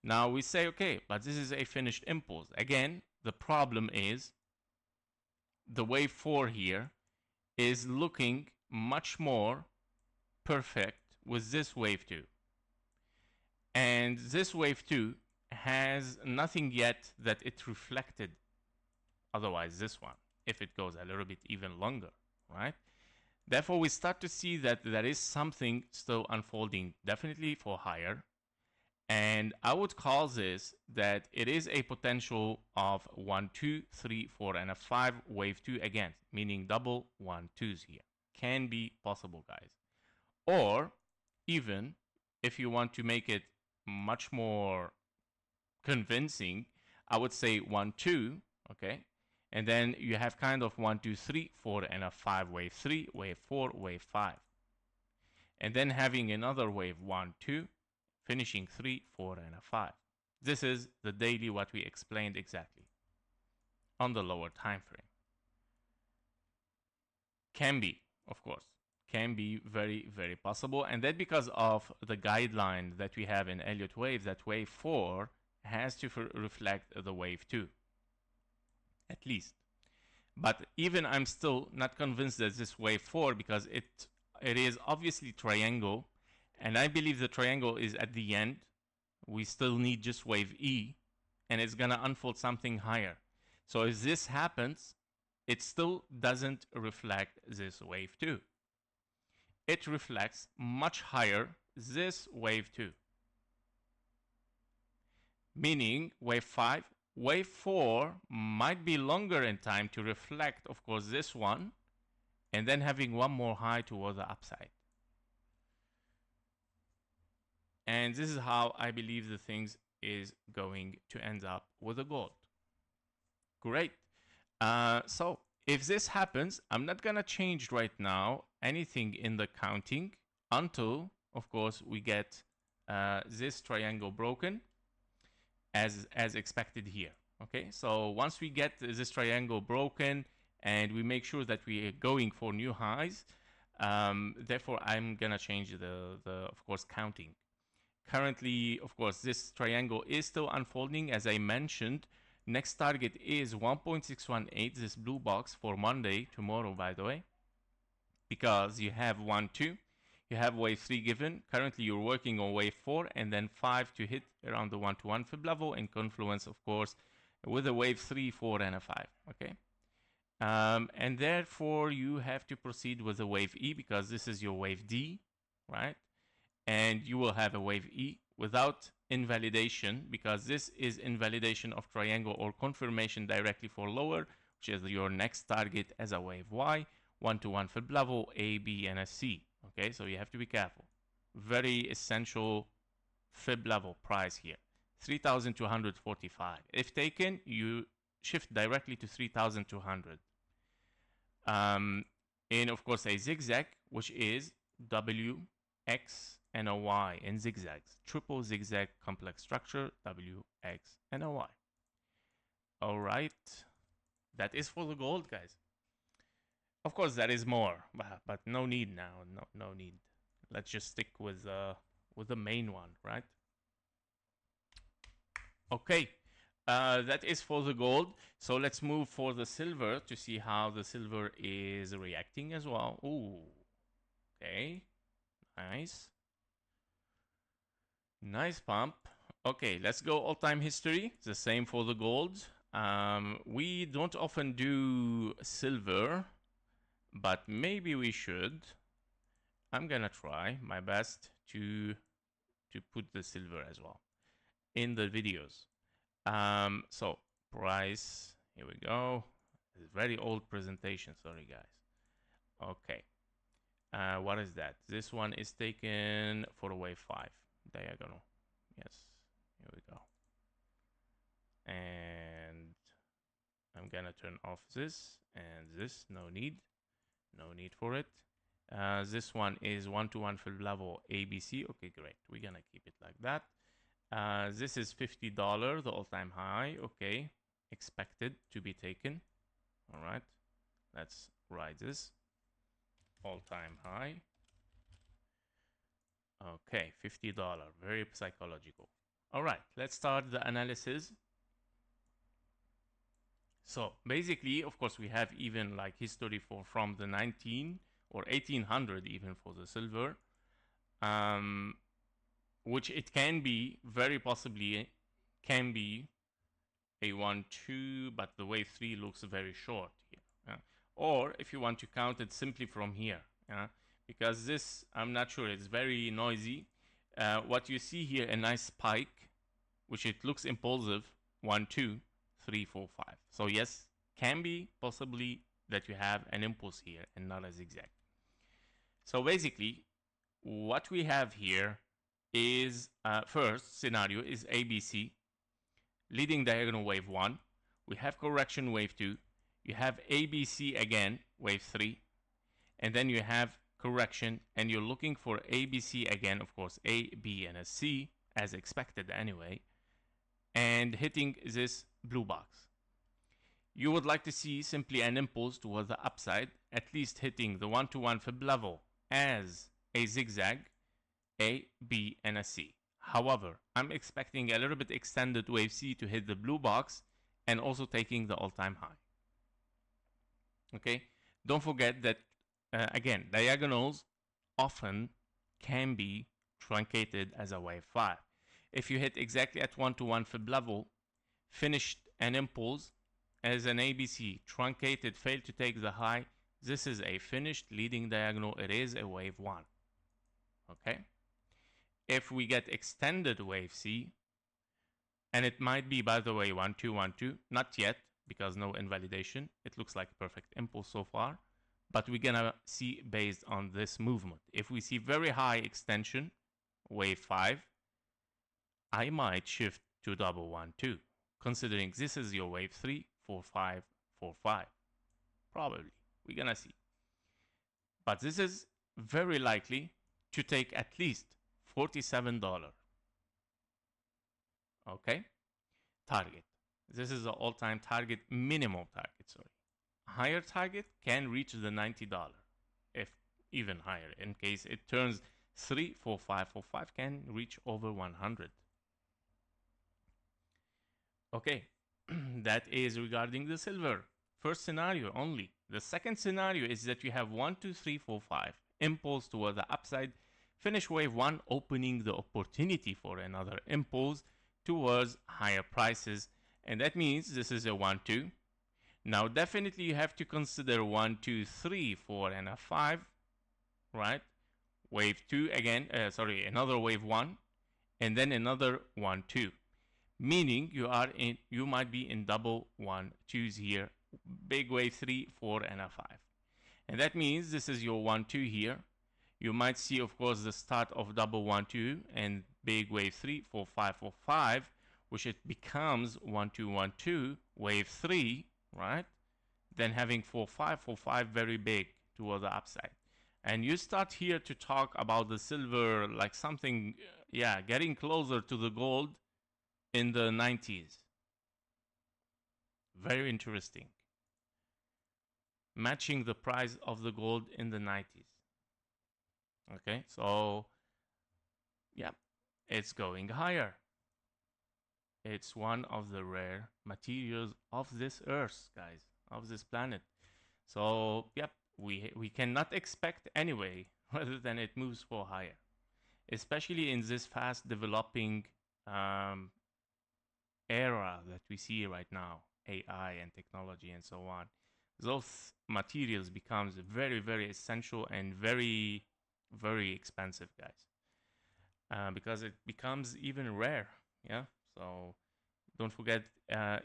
Now we say, okay, but this is a finished impulse. Again, the problem is the wave 4 here is looking much more perfect with this wave 2. And this wave 2 has nothing yet that it reflected, otherwise this one, if it goes a little bit even longer, right? Therefore, we start to see that there is something still unfolding, definitely for higher. And I would call this that it is a potential of 1, 2, 3, 4, and a 5 wave 2 again, meaning double 1, 2s here. Can be possible, guys. Or even if you want to make it much more convincing, I would say 1, 2, okay? And then you have kind of 1, 2, 3, 4, and a 5 wave 3, wave 4, wave 5. And then having another wave 1, 2, finishing 3, 4, and a 5. This is the daily what we explained exactly on the lower time frame. Can be, of course, can be very, very possible. And that because of the guideline that we have in Elliott wave, that wave 4 has to reflect the wave 2, at least. But even I'm still not convinced that this wave 4, because it is obviously triangle, and I believe the triangle is at the end. We still need just wave E, and it's gonna unfold something higher. So if this happens, it still doesn't reflect this wave 2. It reflects much higher this wave 2. Meaning wave 5, wave 4 might be longer in time to reflect, of course, this one, and then having one more high toward the upside. And this is how I believe the things is going to end up with the gold. Great. So if this happens, I'm not gonna change right now anything in the counting until, of course, we get this triangle broken as expected here. Okay, so once we get this triangle broken and we make sure that we are going for new highs, therefore I'm gonna change the of course counting. Currently, of course, this triangle is still unfolding. As I mentioned, next target is 1.618, this blue box for Monday, tomorrow, by the way, because you have 1, 2, you have wave 3 given. Currently, you're working on wave 4 and then 5 to hit around the 1-to-1 fib level in confluence, of course, with a wave 3, 4, and a 5, okay? And therefore, you have to proceed with a wave E because this is your wave D, right? And you will have a wave E without invalidation, because this is invalidation of triangle or confirmation directly for lower, which is your next target as a wave Y, 1-to-1 fib level, A, B, and a C. Okay, so you have to be careful. Very essential fib level price here, 3,245. If taken, you shift directly to 3,200. In, of course, a zigzag, which is W, X, and a Y in zigzags. Triple zigzag complex structure, W, X, and a Y. All right. That is for the gold, guys. Of course, there is more, but no need now. No need. Let's just stick with the main one, right? Okay. That is for the gold. So let's move for the silver to see how the silver is reacting as well. Ooh. Okay. Nice. Nice pump. Okay, let's go all-time history. The same for the gold. We don't often do silver, but maybe we should. I'm gonna try my best to put the silver as well in the videos. So price, here we go. It's a very old presentation, sorry guys. Okay. What is that? This one is taken for a wave 5 diagonal. Yes, here we go. And I'm gonna turn off this and this. No need for it. This one is 1-to-1 fill level ABC. Okay, great. We're gonna keep it like that. This is $50, the all-time high. Okay, expected to be taken. All right, let's write this all-time high. Okay, $50, very psychological. All right, let's start the analysis. So basically, of course, we have even like history from the 19 or 1800 even for the silver, which it can be, very possibly can be a 1-2, but the wave 3 looks very short here. Or if you want to count it simply from here, because this, I'm not sure, it's very noisy. What you see here, a nice spike, which it looks impulsive, 1, 2, 3, 4, 5. So yes, can be possibly that you have an impulse here and not a zigzag. So basically, what we have here is, first scenario is ABC, leading diagonal wave 1. We have correction wave 2. You have ABC again, wave 3. And then you have correction, and you're looking for ABC again, of course, A, B, and a C, as expected anyway, and hitting this blue box. You would like to see simply an impulse towards the upside, at least hitting the 1-to-1 fib level as a zigzag, A, B, and a C. However, I'm expecting a little bit extended wave C to hit the blue box and also taking the all-time high. Okay, don't forget that, again, diagonals often can be truncated as a wave 5. If you hit exactly at 1-to-1 fib level, finished an impulse as an ABC, truncated, failed to take the high, this is a finished leading diagonal. It is a wave 1. Okay, if we get extended wave C, and it might be, by the way, 1-2, 1-2, not yet, because no invalidation. It looks like a perfect impulse so far, but we're gonna see based on this movement. If we see very high extension, wave 5, I might shift to double 1-2, considering this is your wave 3, 4, 5, 4, 5. Probably, we're gonna see. But this is very likely to take at least $47. Okay, target. This is the all-time target, minimum target, sorry. Higher target can reach the $90, if even higher. In case it turns 3, 4, 5, 4, 5 can reach over 100. Okay, that is regarding the silver. First scenario only. The second scenario is that you have 1, 2, 3, 4, 5. Impulse toward the upside. Finish wave 1, opening the opportunity for another impulse towards higher prices. And that means this is a 1, 2. Now definitely you have to consider 1, 2, 3, 4, and a 5, right? Wave 2 again, another wave 1, and then another 1, 2. Meaning you might be in double 1, 2s here, big wave 3, 4, and a 5. And that means this is your 1, 2 here. You might see, of course, the start of double 1, 2 and big wave 3, 4, 5, 4, 5, which it becomes 1, 2, 1, 2, wave 3, right? Then having 4, 5, 4, 5, very big toward the upside. And you start here to talk about the silver like something, getting closer to the gold in the 90s. Very interesting. Matching the price of the gold in the 90s. Okay, so it's going higher. It's one of the rare materials of this earth, guys, of this planet. So we cannot expect anyway rather than it moves for higher, especially in this fast developing era that we see right now, AI and technology and so on. Those materials becomes very, very essential and very, very expensive, guys, because it becomes even rare. So don't forget,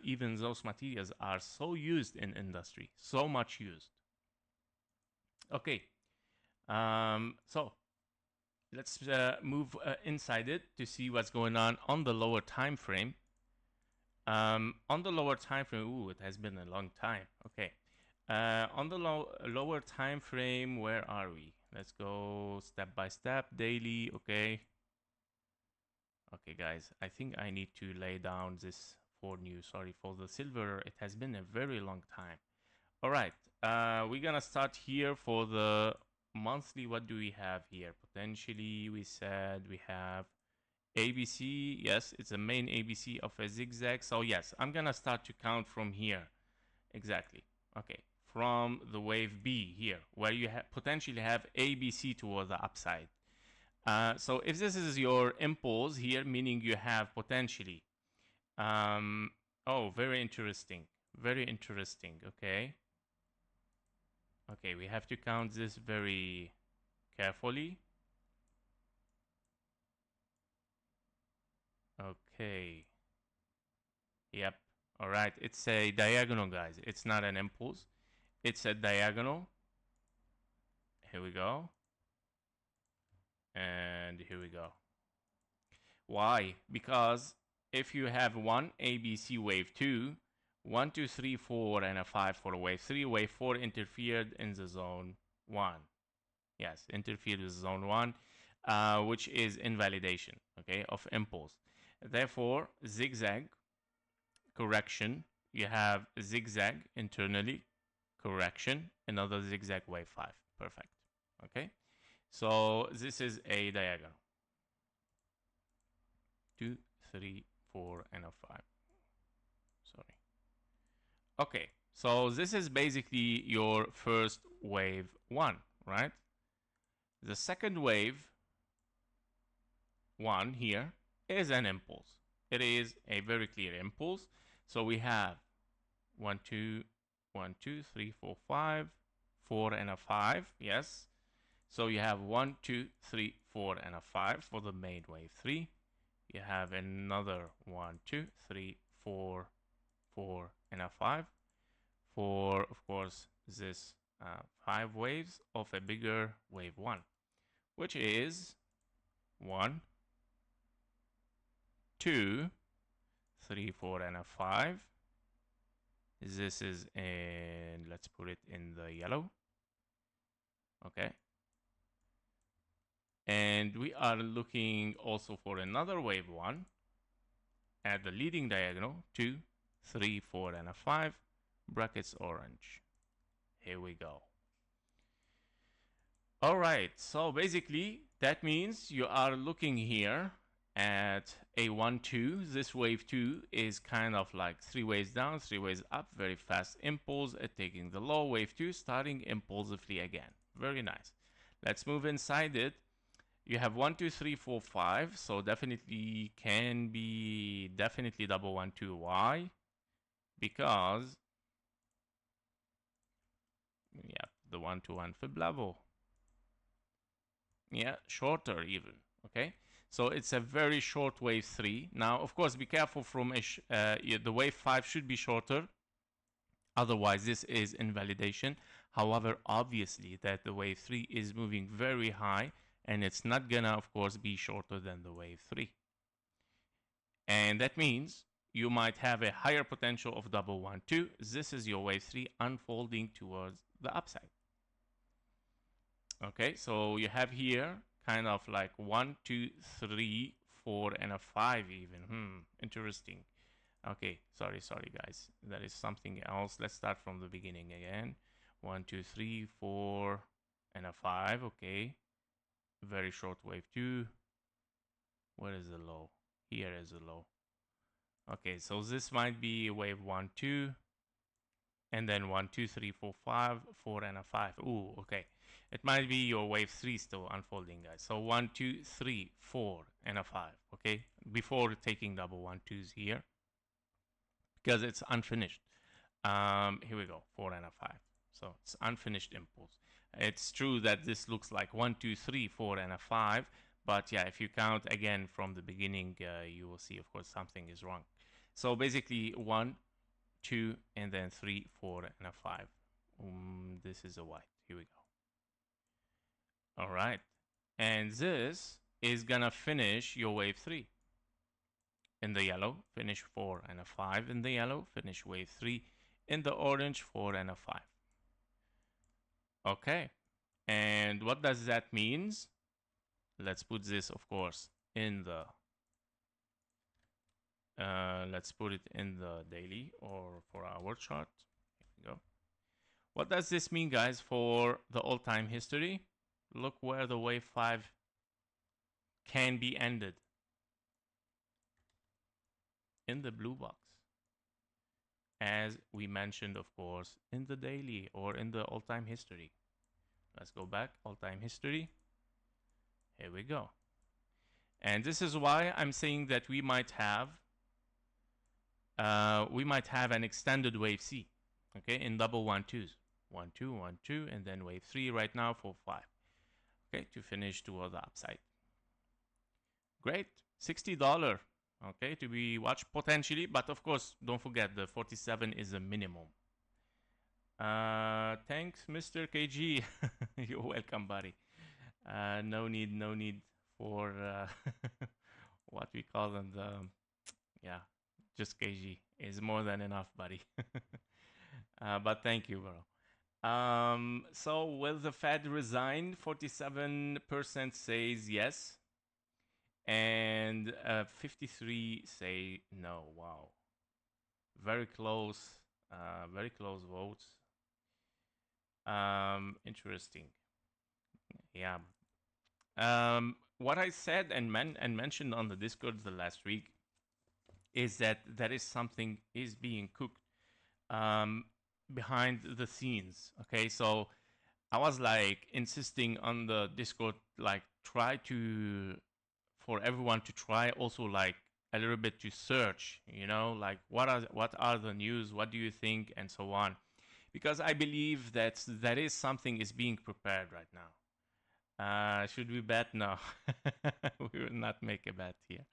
even those materials are so used in industry, so much used. Okay, So let's move inside it to see what's going on the lower time frame. On the lower time frame, ooh, it has been a long time. Okay. On the lower time frame, where are we? Let's go step by step, daily. Okay. Okay, guys, I think I need to lay down this for new. Sorry for the silver. It has been a very long time. All right. We're gonna start here for the monthly. What do we have here? Potentially, we said we have ABC. Yes, it's a main ABC of a zigzag. So yes, I'm gonna start to count from here. Exactly. Okay. From the wave B here, where you potentially have ABC toward the upside. So if this is your impulse here, meaning you have potentially, oh, very interesting. Very interesting. Okay. Okay, we have to count this very carefully. Okay. Yep. All right. It's a diagonal, guys. It's not an impulse. It's a diagonal. Here we go. And here we go. Why? Because if you have one ABC wave 2, 1, 2, 3, 4, and a 5 for wave 3, wave 4 interfered in the zone 1. Yes, interfered with zone 1, which is invalidation, okay, of impulse. Therefore, zigzag correction, you have zigzag internally, correction, another zigzag wave 5. Perfect. Okay, so this is a diagonal. 2, 3, 4, and a 5. Sorry. Okay, so this is basically your first wave 1, right? The second wave 1 here is an impulse. It is a very clear impulse. So we have 1, 2, 1, 2, 3, 4, 5, 4, and a 5. Yes. So you have 1, 2, 3, 4, and a 5 for the main wave 3. You have another 1, 2, 3, 4, 4, and a 5 for, of course, this 5 waves of a bigger wave 1, which is 1, 2, 3, 4, and a 5. This is in, let's put it in the yellow. Okay. And we are looking also for another wave 1 at the leading diagonal, 2, 3, 4, and a 5, brackets orange. Here we go. All right, so basically that means you are looking here at a 1, 2. This wave 2 is kind of like 3 waves down, 3 waves up, very fast impulse at taking the low. Wave 2 starting impulsively again. Very nice. Let's move inside it. You have 1, 2, 3, 4, 5. So definitely can be definitely double 1, 2. Why? Because yeah, the 1 to 1 fib level. Yeah, shorter even. Okay, so it's a very short wave 3. Now, of course, be careful from the wave 5 should be shorter. Otherwise, this is invalidation. However, obviously that the wave 3 is moving very high, and it's not gonna, of course, be shorter than the wave 3. And that means you might have a higher potential of double 1, 2. This is your wave 3 unfolding towards the upside. Okay, so you have here kind of like 1, 2, 3, 4, and a 5 even. Interesting. Okay, sorry guys. That is something else. Let's start from the beginning again. 1, 2, 3, 4, and a 5. Okay. Very short wave 2. Where is the low? Here is the low. Okay, so this might be wave 1, 2. And then 1, 2, 3, 4, 5, 4, and a 5. Ooh, okay. It might be your wave 3 still unfolding, guys. So 1, 2, 3, 4, and a 5. Okay, before taking double 1, 2s here, because it's unfinished. Here we go, 4 and a 5. So it's unfinished impulse. It's true that this looks like 1, 2, 3, 4, and a 5. But yeah, if you count again from the beginning, you will see, of course, something is wrong. So basically 1, 2, and then 3, 4, and a 5. This is a white. Here we go. All right. And this is gonna finish your wave 3 in the yellow, finish 4 and a 5 in the yellow, finish wave 3 in the orange, 4 and a 5. Okay. And what does that mean? Let's put this, of course, in the let's put it in the daily or for our chart. Here we go. What does this mean, guys, for the all-time history? Look where the wave 5 can be ended. In the blue box. As we mentioned, of course, in the daily or in the all-time history. Let's go back, all-time history. Here we go. And this is why I'm saying that we might have an extended wave C, okay, in double 1-2s. 1 2 1 2, and then wave 3 right now for 5, okay, to finish toward the upside. Great. $60, okay, to be watched potentially, but of course don't forget the 47 is a minimum. Thanks, Mr. KG. You're welcome, buddy. No need for what we call them, yeah, just KG is more than enough, buddy. But thank you, bro. So will the Fed resign? 47% says yes, and 53 say no. Wow, very close votes. Interesting. Yeah. What I said and mentioned on the Discord the last week is that there is something is being cooked behind the scenes. Okay, so I was like insisting on the Discord, like try to for everyone to try also like a little bit to search, you know, like what are the news, what do you think, and so on, because I believe that there is something is being prepared right now. Should we bet? No, we will not make a bet here.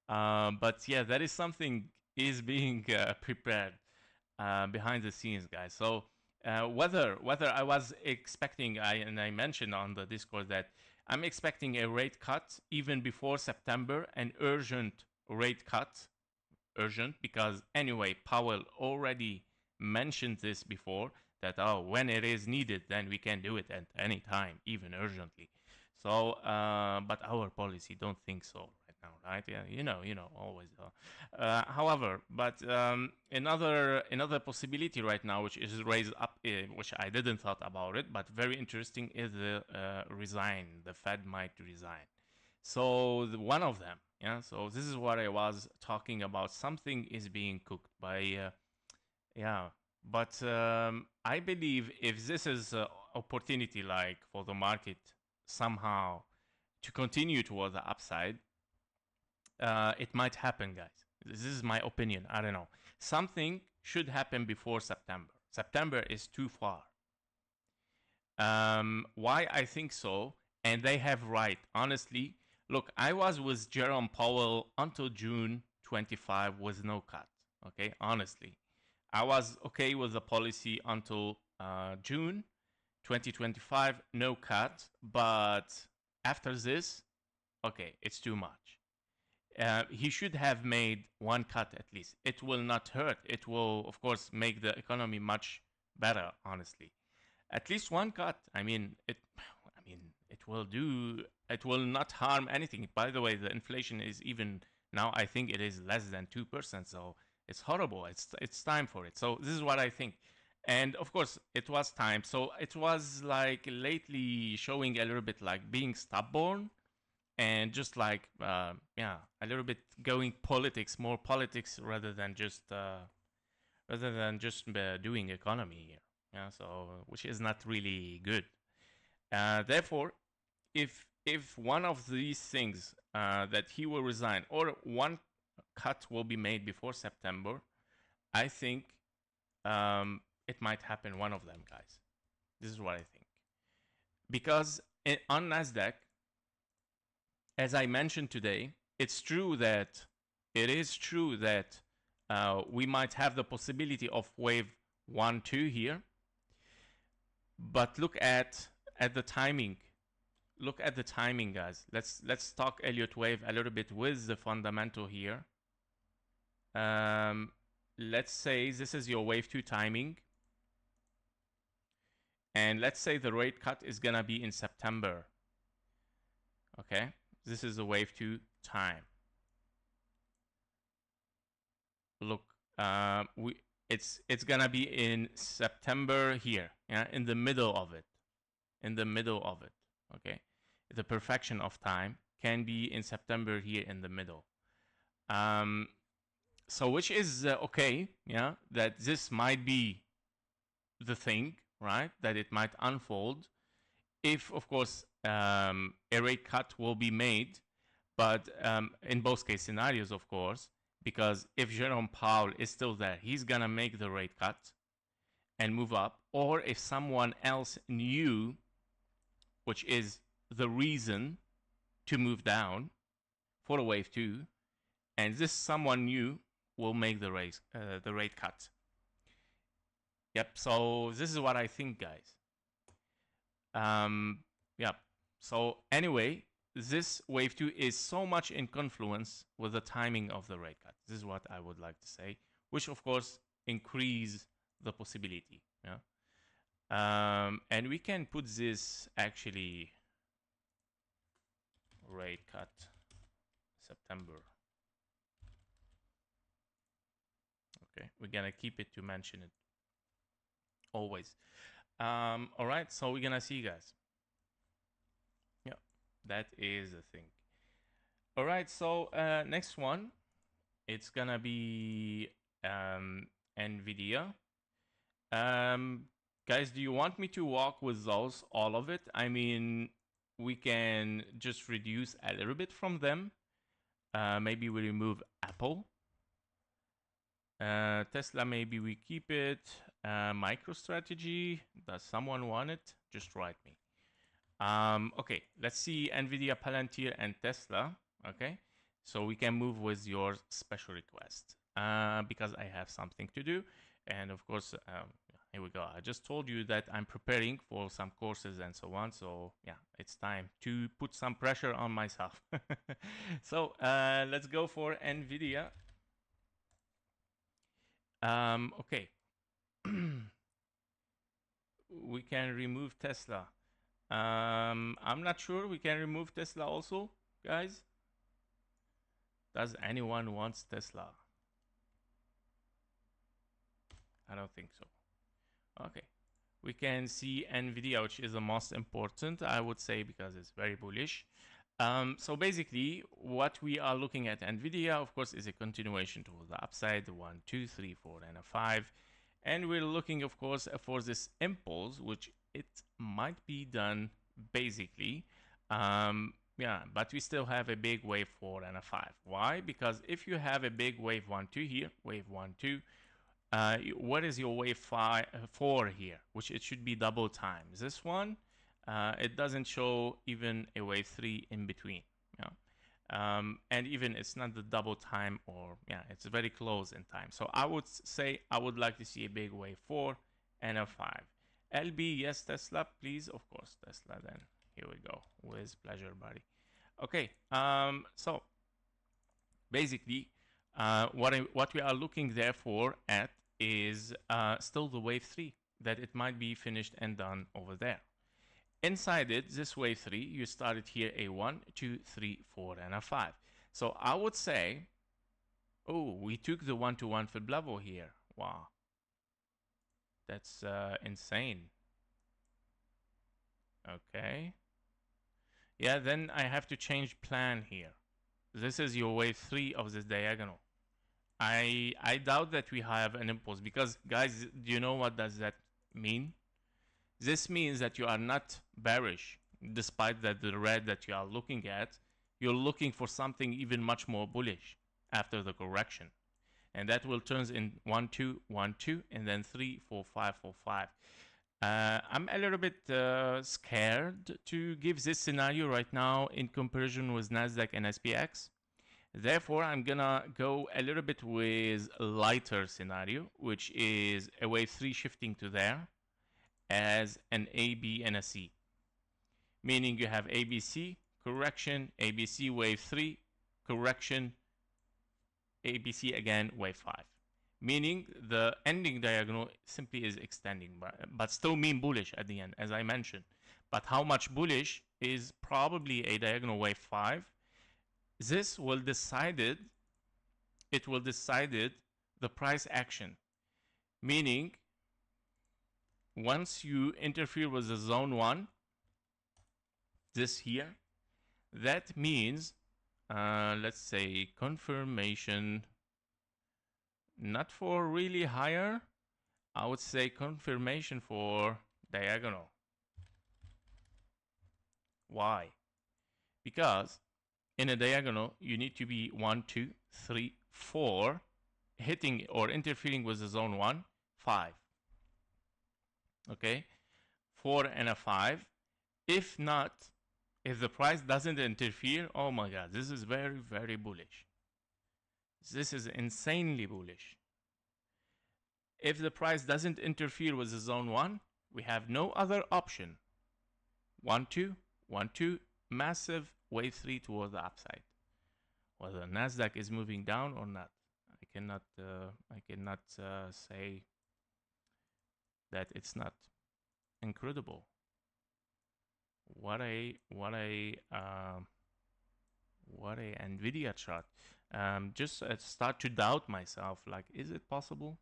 But yeah, there is something is being prepared behind the scenes, guys. So whether I was expecting, I mentioned on the Discord that I'm expecting a rate cut even before September, an urgent rate cut, urgent because anyway Powell already mentioned this before that when it is needed then we can do it at any time, even urgently. So but our policy don't think so right now, right? Yeah, you know always. However, but another possibility right now which is raised up, which I didn't thought about it, but very interesting, is the resign. The Fed might resign. So one of them, yeah. So this is what I was talking about. Something is being cooked by, yeah. But I believe if this is an opportunity, like for the market somehow to continue toward the upside, it might happen, guys. This is my opinion. I don't know. Something should happen before September. September is too far. Why I think so, and they have right. Honestly, look, I was with Jerome Powell until June 25 with no cut. Okay, honestly, I was okay with the policy until June 2025, no cut. But after this, okay, it's too much. He should have made one cut at least. It will not hurt. It will, of course, make the economy much better. Honestly, at least one cut. I mean, it will do. It will not harm anything. By the way, the inflation is even now. I think it is less than 2%. So it's horrible. It's time for it. So this is what I think. And of course, it was time. So it was like lately showing a little bit like being stubborn and just like a little bit going more politics rather than just doing economy here. Yeah, so which is not really good. Therefore, if one of these things that he will resign or one cut will be made before September, I think it might happen, one of them, guys. This is what I think. Because on Nasdaq, as I mentioned today, it is true that we might have the possibility of wave 1, 2 here. But look at the timing. look at the timing, guys. Let's talk Elliott wave a little bit with the fundamental here. Let's say this is your wave 2 timing, and let's say the rate cut is gonna be in September. Okay, this is the wave 2 time. Look, it's gonna be in September here, yeah, in the middle of it, okay. The perfection of time can be in September here in the middle. So which is okay, yeah, that this might be the thing, right, that it might unfold if, of course, a rate cut will be made, but in both case scenarios, of course, because if Jerome Powell is still there, he's gonna make the rate cut and move up, or if someone else new, which is the reason to move down for a wave 2, and this someone new will make the rate cut. Yep, so this is what I think, guys. Yep, so anyway, this wave 2 is so much in confluence with the timing of the rate cut. This is what I would like to say, which of course increase the possibility. Yeah. And we can put this actually rate cut September. Okay, we're gonna keep it to mention it always. All right, so we're gonna see, guys. Yeah, that is the thing. All right, so next one, it's gonna be Nvidia. Guys, do you want me to walk with those, all of it? I mean, we can just reduce a little bit from them. Maybe we remove Apple. Tesla, maybe we keep it. MicroStrategy, does someone want it? Just write me. Okay, let's see Nvidia, Palantir, and Tesla. Okay, so we can move with your special request because I have something to do. And of course, here we go. I just told you that I'm preparing for some courses and so on. So yeah, it's time to put some pressure on myself. So let's go for Nvidia. Okay. We can remove Tesla. I'm not sure we can remove Tesla also, guys. Does anyone wants Tesla? I don't think so. Okay. We can see Nvidia, which is the most important, I would say, because it's very bullish. So basically, what we are looking at Nvidia, of course, is a continuation to the upside, 1, 2, 3, 4, and a 5. And we're looking, of course, for this impulse, which it might be done basically. Yeah, but we still have a big wave 4 and a 5. Why? Because if you have a big wave 1, 2 here, wave 1, 2, what is your wave 4 here? Which it should be double times. This one, it doesn't show even a wave 3 in between. Yeah. And even it's not the double time, or yeah, it's very close in time. So I would say I would like to see a big wave 4 and a 5. LB, yes, Tesla, please, of course, Tesla. Then here we go, with pleasure, buddy. Okay, so basically, what we are looking therefore at is still the wave 3, that it might be finished and done over there. Inside it, this wave 3, you started here a 1, 2, 3, 4, and a 5. So I would say, oh, we took the 1-to-1 fib level here. Wow. That's insane. Okay. Yeah, then I have to change plan here. This is your wave 3 of this diagonal. I doubt that we have an impulse, because guys, do you know what does that mean? This means that you are not bearish, despite that the red that you are looking at, you're looking for something even much more bullish after the correction. And that will turn in 1, 2, 1, 2, and then 3, 4, 5, 4, 5. I'm a little bit scared to give this scenario right now in comparison with Nasdaq and SPX. Therefore, I'm gonna go a little bit with a lighter scenario, which is a wave 3 shifting to there as an A, B, and a C. meaning you have ABC, correction, ABC, wave 3, correction, ABC again, wave 5. Meaning the ending diagonal simply is extending, but still mean bullish at the end, as I mentioned. But how much bullish is probably a diagonal wave 5. This will decide it. It will decide it, the price action. Meaning, once you interfere with the zone 1, this here, that means, let's say, confirmation, not for really higher, I would say confirmation for diagonal. Why? Because in a diagonal, you need to be 1, 2, 3, 4, hitting or interfering with the zone 1, 5. Okay? 4 and a 5. If not, if the price doesn't interfere, oh my god, this is very, very bullish. This is insanely bullish. If the price doesn't interfere with the zone 1, we have no other option. 1, 2, 1, 2, massive wave 3 towards the upside. Whether Nasdaq is moving down or not, I cannot say that it's not incredible. What a Nvidia chart. Just start to doubt myself. Like, is it possible?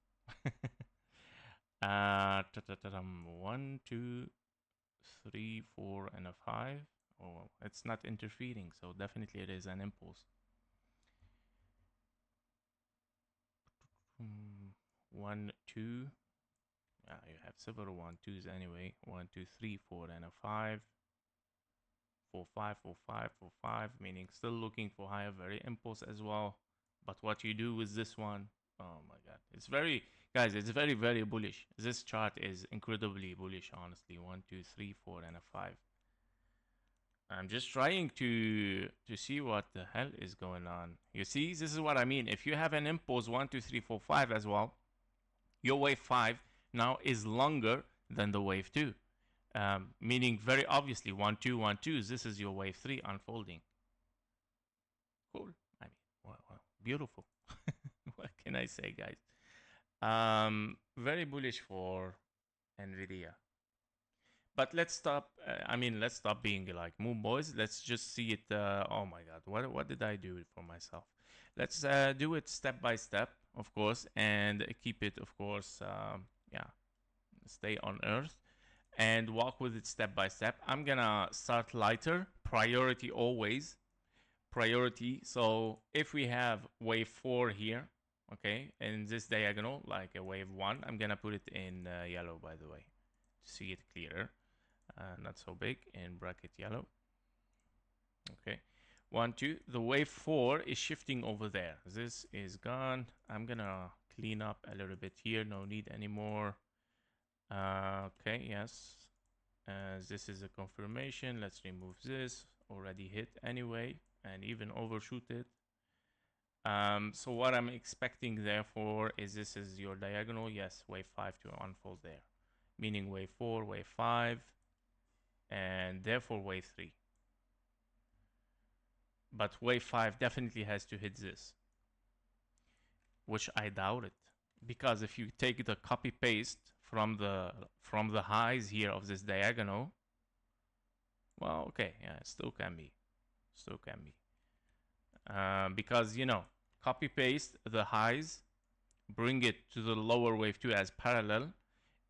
1, 2, 3, 4, and a 5. Oh, it's not interfering, so definitely it is an impulse. 1, 2. You have several 1, 2s anyway. 1, 2, 3, 4, and a 5. 4, 5, 4, 5, 4, 5, meaning still looking for higher, very impulse as well. But what you do with this one, oh my god, it's very, guys, it's very, very bullish. This chart is incredibly bullish, honestly. 1, 2, 3, 4, and a 5. I'm just trying to see what the hell is going on. You see, this is what I mean. If you have an impulse 1, 2, 3, 4, 5 as well, your wave 5 now is longer than the wave 2. Meaning very obviously 1, 2, 1, 2. This is your wave 3 unfolding. Cool. I mean, wow, beautiful. What can I say, guys? Very bullish for Nvidia. But let's stop. Let's stop being like moon boys. Let's just see it. Oh my God, what did I do for myself? Let's do it step by step, of course, and keep it, of course. Stay on Earth and walk with it step by step. I'm gonna start lighter. Priority always. Priority. So if we have wave 4 here, okay, in this diagonal, like a wave 1, I'm gonna put it in yellow, by the way, to see it clearer. Not so big, in bracket yellow. Okay, 1, 2. The wave 4 is shifting over there. This is gone. I'm gonna clean up a little bit here. No need anymore. Okay, yes. This is a confirmation. Let's remove this. Already hit anyway, and even overshoot it. So what I'm expecting therefore is this is your diagonal. Yes, wave 5 to unfold there, meaning wave 4, wave 5, and therefore wave 3. But wave 5 definitely has to hit this, which I doubt it, because if you take the copy paste from the highs here of this diagonal, well, okay, yeah, it still can be, because copy paste the highs, bring it to the lower wave 2 as parallel.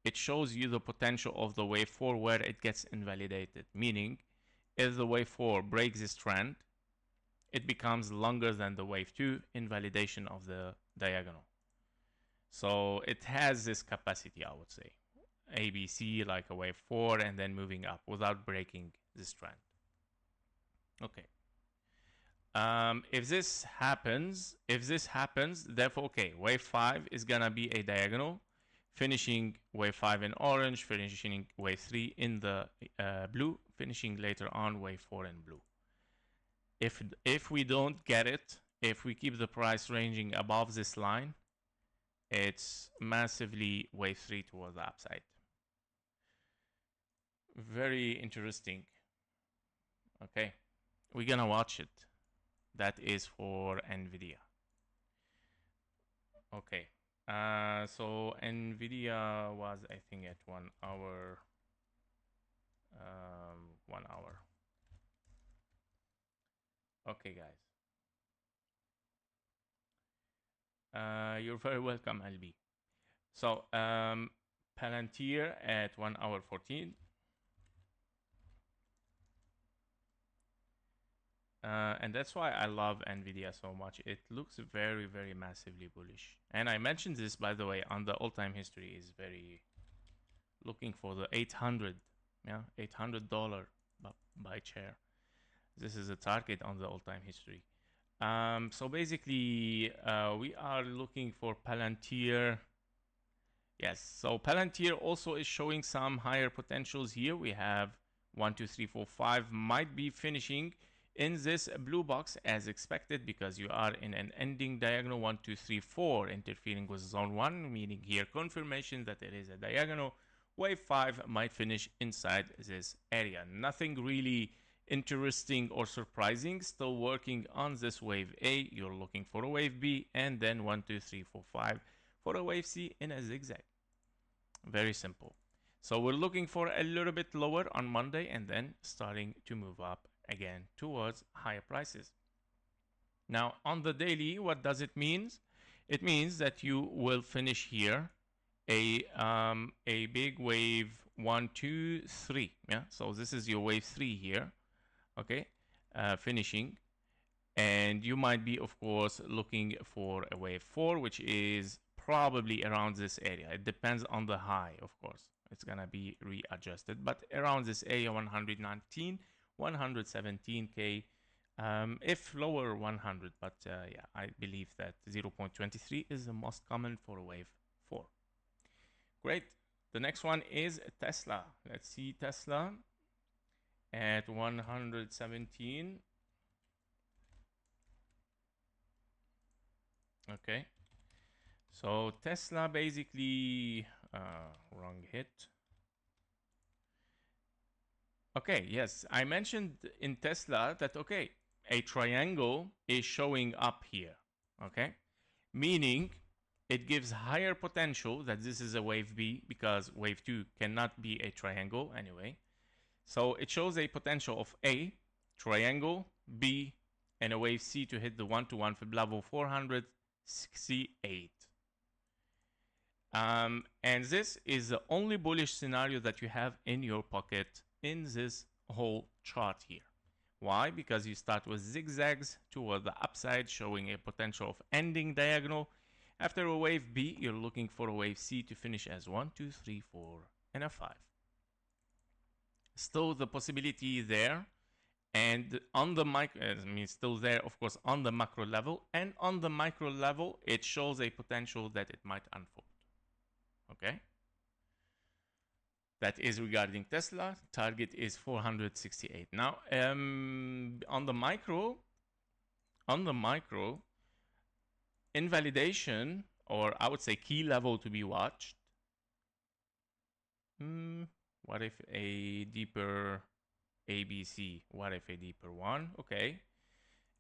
It shows you the potential of the wave 4 where it gets invalidated, meaning if the wave 4 breaks this trend, it becomes longer than the wave 2 invalidation of the diagonal. So it has this capacity, I would say. ABC like a wave 4 and then moving up without breaking this trend. Okay. If this happens, therefore, okay, wave 5 is gonna be a diagonal, finishing wave 5 in orange, finishing wave 3 in the blue, finishing later on wave 4 in blue. If we don't get it, if we keep the price ranging above this line, it's massively wave 3 towards the upside. Very interesting. Okay, we're gonna watch it. That is for Nvidia. Okay, so Nvidia was, I think, at 1 hour. 1 hour. Okay, guys. You're very welcome, Albi. So, Palantir at 1 hour 14. And that's why I love Nvidia so much. It looks very, very massively bullish. And I mentioned this, by the way, on the all-time history is very looking for the 800, yeah, $800 by chair. This is a target on the all-time history. So basically, we are looking for Palantir. Yes, so Palantir also is showing some higher potentials here. We have 1, 2, 3, 4, 5 might be finishing in this blue box as expected because you are in an ending diagonal 1, 2, 3, 4 interfering with zone 1, meaning here confirmation that it is a diagonal. Wave 5 might finish inside this area. Nothing really interesting or surprising. Still working on this wave A. You're looking for a wave B, and then 1, 2, 3, 4, 5 for a wave C in a zigzag. Very simple. So we're looking for a little bit lower on Monday and then starting to move up again towards higher prices. Now on the daily, what does it mean? It means that you will finish here a big wave 1, 2, 3. Yeah, so this is your wave 3 here. Okay, finishing, and you might be of course looking for a wave 4, which is probably around this area. It depends on the high, of course. It's gonna be readjusted, but around this area 119, 117k. If lower 100, but yeah, I believe that 0.23 is the most common for wave 4. Great. The next one is Tesla. Let's see Tesla at 117. Okay. So Tesla basically, wrong hit. Okay, yes, I mentioned in Tesla that, okay, a triangle is showing up here, okay? Meaning it gives higher potential that this is a wave B because wave 2 cannot be a triangle anyway. So it shows a potential of A, triangle, B, and a wave C to hit the 1-to-1 fib level 468. And this is the only bullish scenario that you have in your pocket in this whole chart here. Why? Because you start with zigzags toward the upside, showing a potential of ending diagonal. After a wave B, you're looking for a wave C to finish as 1, 2, 3, 4, and a 5. Still the possibility there, and on the micro, I mean, still there, of course, on the macro level, and on the micro level, it shows a potential that it might unfold. Okay, that is regarding Tesla. Target is 468. Now, on the micro, invalidation, or I would say key level to be watched. What if a deeper ABC? What if a deeper one? Okay.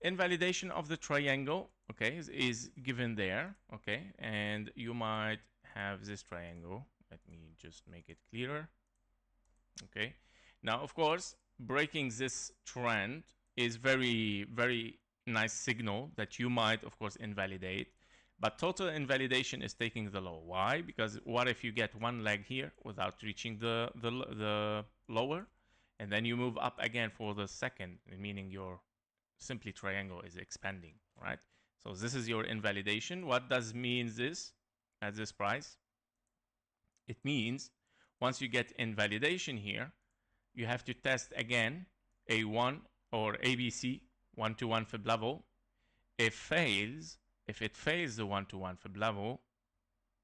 Invalidation of the triangle, okay, is given there, okay, and you might have this triangle. Let me just make it clearer. Okay, now of course breaking this trend is very, very nice signal that you might of course invalidate, but total invalidation is taking the low. Why? Because what if you get one leg here without reaching the lower, and then you move up again for the second, meaning your simply triangle is expanding, right? So this is your invalidation. What does mean this at this price? It means once you get invalidation here, you have to test again A1 or ABC 1-to-1 fib level. If it fails the 1-to-1 fib level,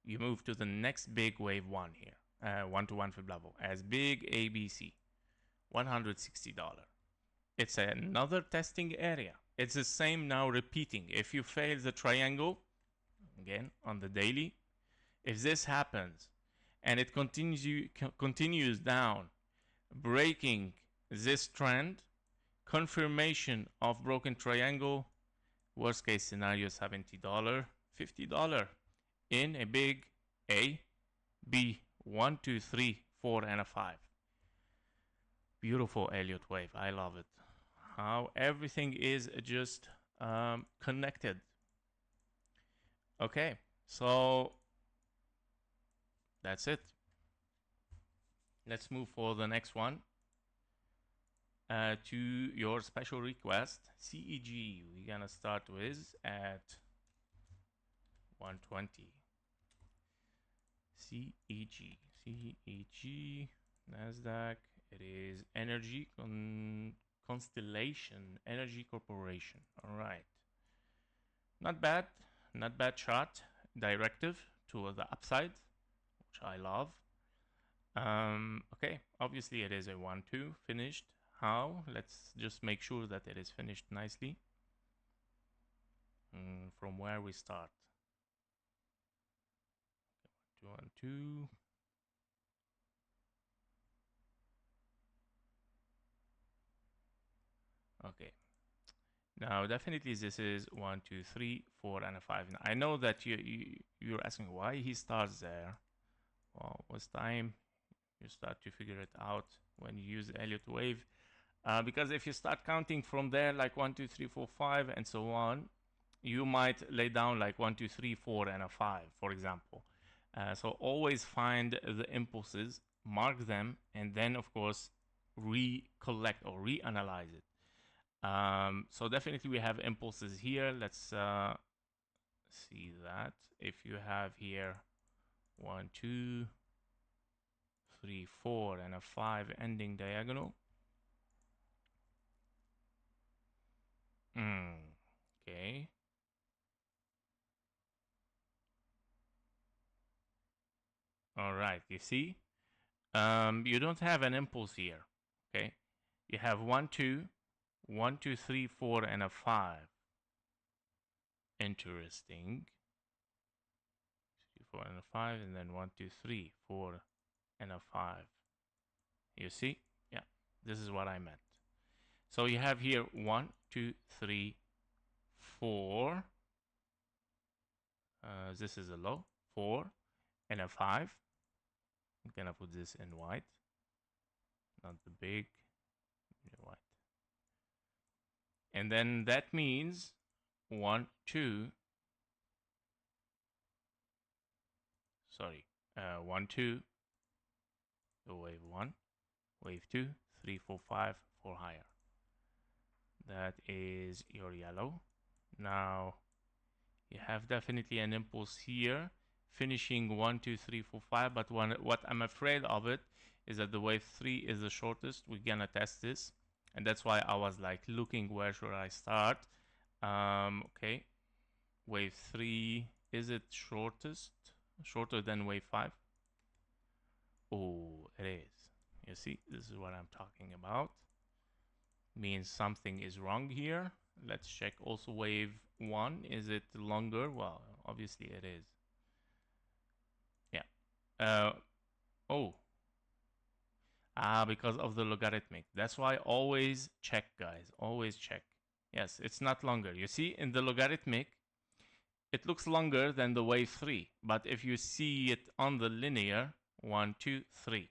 you move to the next big wave 1 here, 1-to-1 fib level as big ABC, $160. It's another testing area. It's the same now repeating. If you fail the triangle, again on the daily, if this happens and it continues down, breaking this trend, confirmation of broken triangle. Worst case scenario, $70, $50 in a big A, B, 1, 2, 3, 4, and a 5. Beautiful Elliott wave. I love it. How everything is just connected. Okay, so that's it. Let's move for the next one. To your special request, CEG. We're gonna start with at 120. CEG, Nasdaq. It is Energy Constellation Energy Corporation. All right. Not bad chart. Directive to the upside, which I love. Okay, obviously it is a 1-2 finished. How? Let's just make sure that it is finished nicely. From where we start. 1, 2. Okay. Now definitely this is 1, 2, 3, 4, and a 5. Now, I know that you're asking why he starts there. Well, with time you start to figure it out when you use the Elliott wave. Because if you start counting from there, like 1, 2, 3, 4, 5, and so on, you might lay down like 1, 2, 3, 4, and a 5, for example. So always find the impulses, mark them, and then of course recollect or reanalyze it. So definitely we have impulses here. Let's see that. If you have here 1, 2, 3, 4, and a 5 ending diagonal. Okay. All right, you see, you don't have an impulse here. Okay, you have 1, 2, 1, 2, 3, 4, and a 5. Interesting. 3, 4, and a 5, and then 1, 2, 3, 4, and a 5. You see? Yeah, this is what I meant. So you have here 1, 2, 3, 4. This is a low, 4, and a 5. I'm gonna put this in white, not the big, white. And then that means 1, 2. Sorry, 1, 2. So wave 1, wave 2, 3, 4, 5, 4 higher. That is your yellow. Now you have definitely an impulse here, finishing 1, 2, 3, 4, 5. But what I'm afraid of it is that the wave 3 is the shortest. We're gonna test this, and that's why I was like looking where should I start. Okay, wave 3, is it shorter than wave 5? Oh, it is. You see, this is what I'm talking about. Means something is wrong here. Let's check also wave 1. Is it longer? Well, obviously it is. Yeah. Because of the logarithmic. That's why always check, guys. Always check. Yes, it's not longer. You see, in the logarithmic, it looks longer than the wave 3. But if you see it on the linear, 1, 2, 3.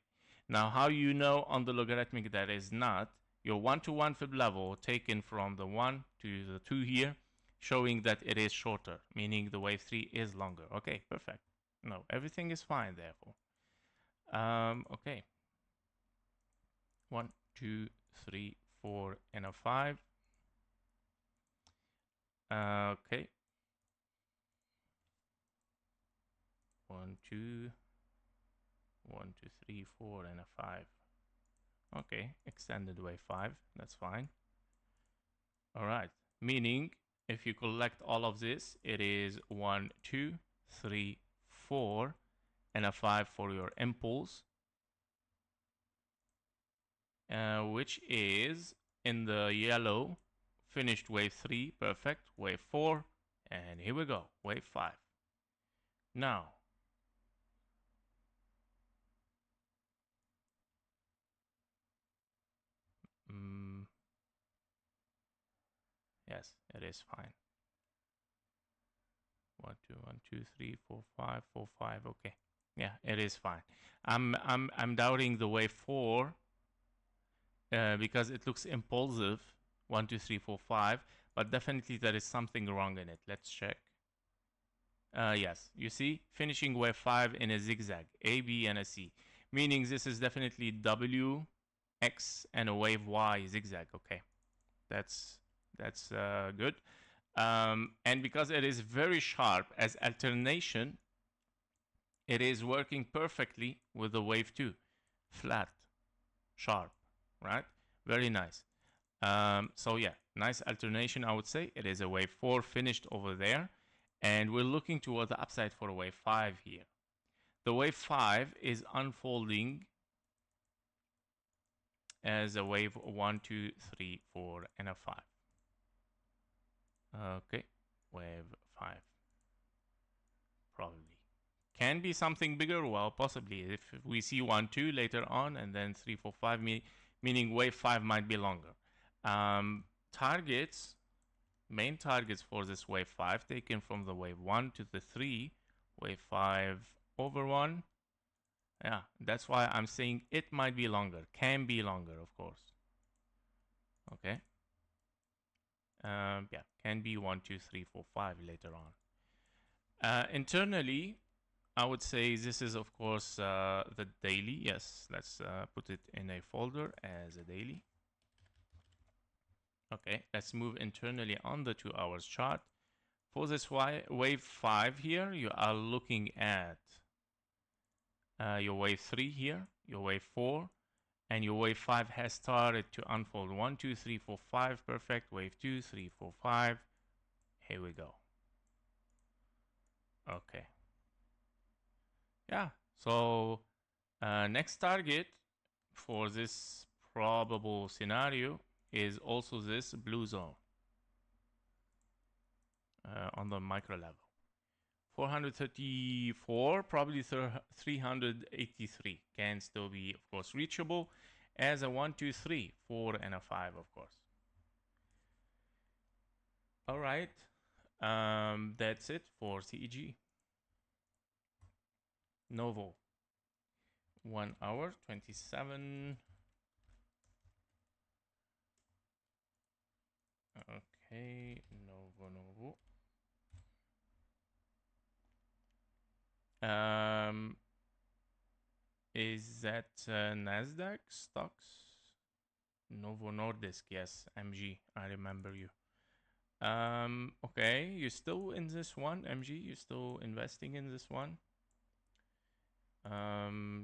Now, how you know on the logarithmic that is not, your 1-to-1 fib level taken from the 1 to the 2 here, showing that it is shorter, meaning the wave 3 is longer. Okay, perfect. No, everything is fine, therefore. Okay. 1, 2, 3, 4, and a 5. Okay. 1, 2, 1, 2, 3, 4, and a 5. Okay, extended wave 5. That's fine. All right. Meaning, if you collect all of this, it is 1, 2, 3, 4, and a 5 for your impulse, which is in the yellow, finished wave 3, perfect, wave 4, and here we go, wave 5. Now, Yes, it is fine. 1 2 1 2 3 4 5 4 5. Okay, yeah, it is fine. I'm doubting the wave 4 because it looks impulsive. 1 2 3 4 5, but definitely there is something wrong in it. Let's check. Yes, you see, finishing wave 5 in a zigzag, A, B, and a C, meaning this is definitely W, X, and a wave Y zigzag. Okay, that's good. And because it is very sharp as alternation, it is working perfectly with the wave 2, flat, sharp, right? Very nice. So yeah, nice alternation, I would say. It is a wave 4 finished over there. And we're looking toward the upside for a wave 5 here. The wave 5 is unfolding as a wave 1, 2, 3, 4, and a 5. Okay, wave 5. Probably. Can be something bigger? Well, possibly. If we see 1, 2 later on, and then 3, 4, 5, meaning wave 5 might be longer. Targets, main targets for this wave 5 taken from the wave 1 to the 3, wave 5 over 1. Yeah, that's why I'm saying it might be longer. Can be longer, of course. Okay. Yeah, can be 1, 2, 3, 4, 5 later on. Internally, I would say this is, of course, the daily. Yes, let's put it in a folder as a daily. Okay, let's move internally on the 2 hours chart. For this wave 5 here, you are looking at your wave 3 here, your wave 4, and your wave 5 has started to unfold. 1, 2, 3, 4, 5, perfect. Wave 2, 3, 4, 5. Here we go. Okay. Yeah, so next target for this probable scenario is also this blue zone on the micro level. 434, probably 383 can still be, of course, reachable as a 1, 2, 3, 4, and a 5, of course. All right, that's it for CEG. NOVO, 1 hour, 27. Okay, NOVO. Is that Nasdaq stocks? Novo Nordisk, yes, MG. I remember you. Okay, you're still in this one, MG. You're still investing in this one.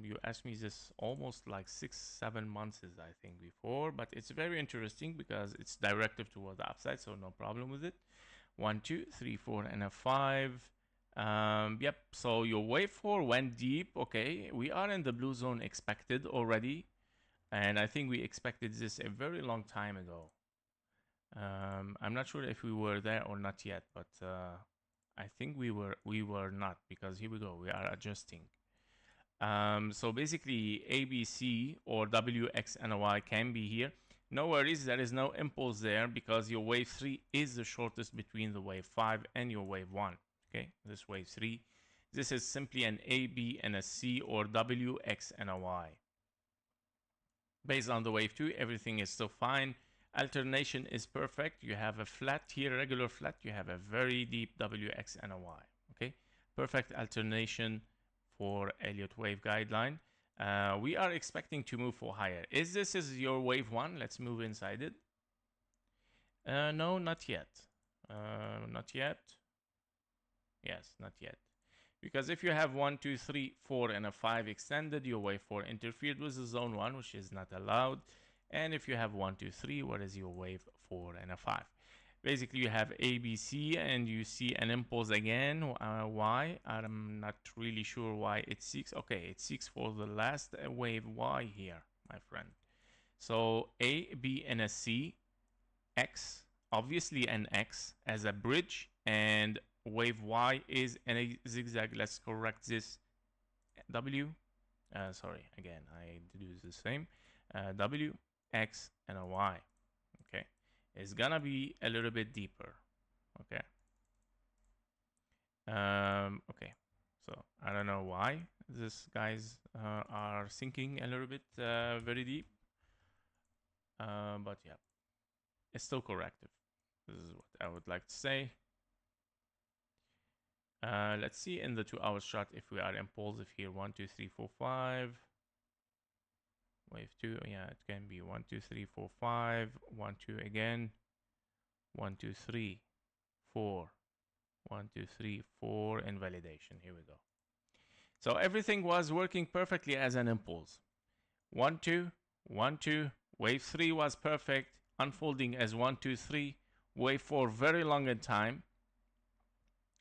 You asked me this almost like 6-7 months, I think, before, but it's very interesting because it's directive toward the upside, so no problem with it. 1, 2, 3, 4, and a 5. Yep, so your wave 4 went deep. Okay, we are in the blue zone expected already, and I think we expected this a very long time ago. I'm not sure if we were there or not yet, but I think we were not, because here we go, we are adjusting. So basically ABC or WXNY can be here. No worries, there is no impulse there because your wave 3 is the shortest between the wave 5 and your wave 1. Okay, this wave 3. This is simply an A, B, and a C or W, X, and a Y. Based on the wave 2, everything is still fine. Alternation is perfect. You have a flat here, regular flat. You have a very deep W, X, and a Y. Okay, perfect alternation for Elliott wave guideline. We are expecting to move for higher. Is this your wave 1? Let's move inside it. No, not yet. Not yet. Yes, not yet. Because if you have 1, 2, 3, 4, and a 5 extended, your wave 4 interfered with the zone 1, which is not allowed. And if you have 1, 2, 3, what is your wave 4 and a 5? Basically, you have ABC and you see an impulse again. Why? I'm not really sure why it seeks. Okay, it seeks for the last wave Y here, my friend. So A, B, and a C, X, obviously an X as a bridge, and wave Y is in a zigzag. Let's correct this. W, sorry, again, I do the same. W, X, and a Y. Okay. is gonna be a little bit deeper. Okay. Okay. So I don't know why these guys are sinking a little bit very deep. But yeah, it's still corrective. This is what I would like to say. Let's see in the 2-hour chart if we are impulsive here. 1, 2, 3, 4, 5. Wave 2, yeah, it can be 1, 2, 3, 4, 5. 1, 2 again. 1, 2, 3, 4. 1, 2, 3, 4. Invalidation. Here we go. So everything was working perfectly as an impulse. 1, 2, 1, 2. Wave 3 was perfect, unfolding as 1, 2, 3. Wave 4 very long in time.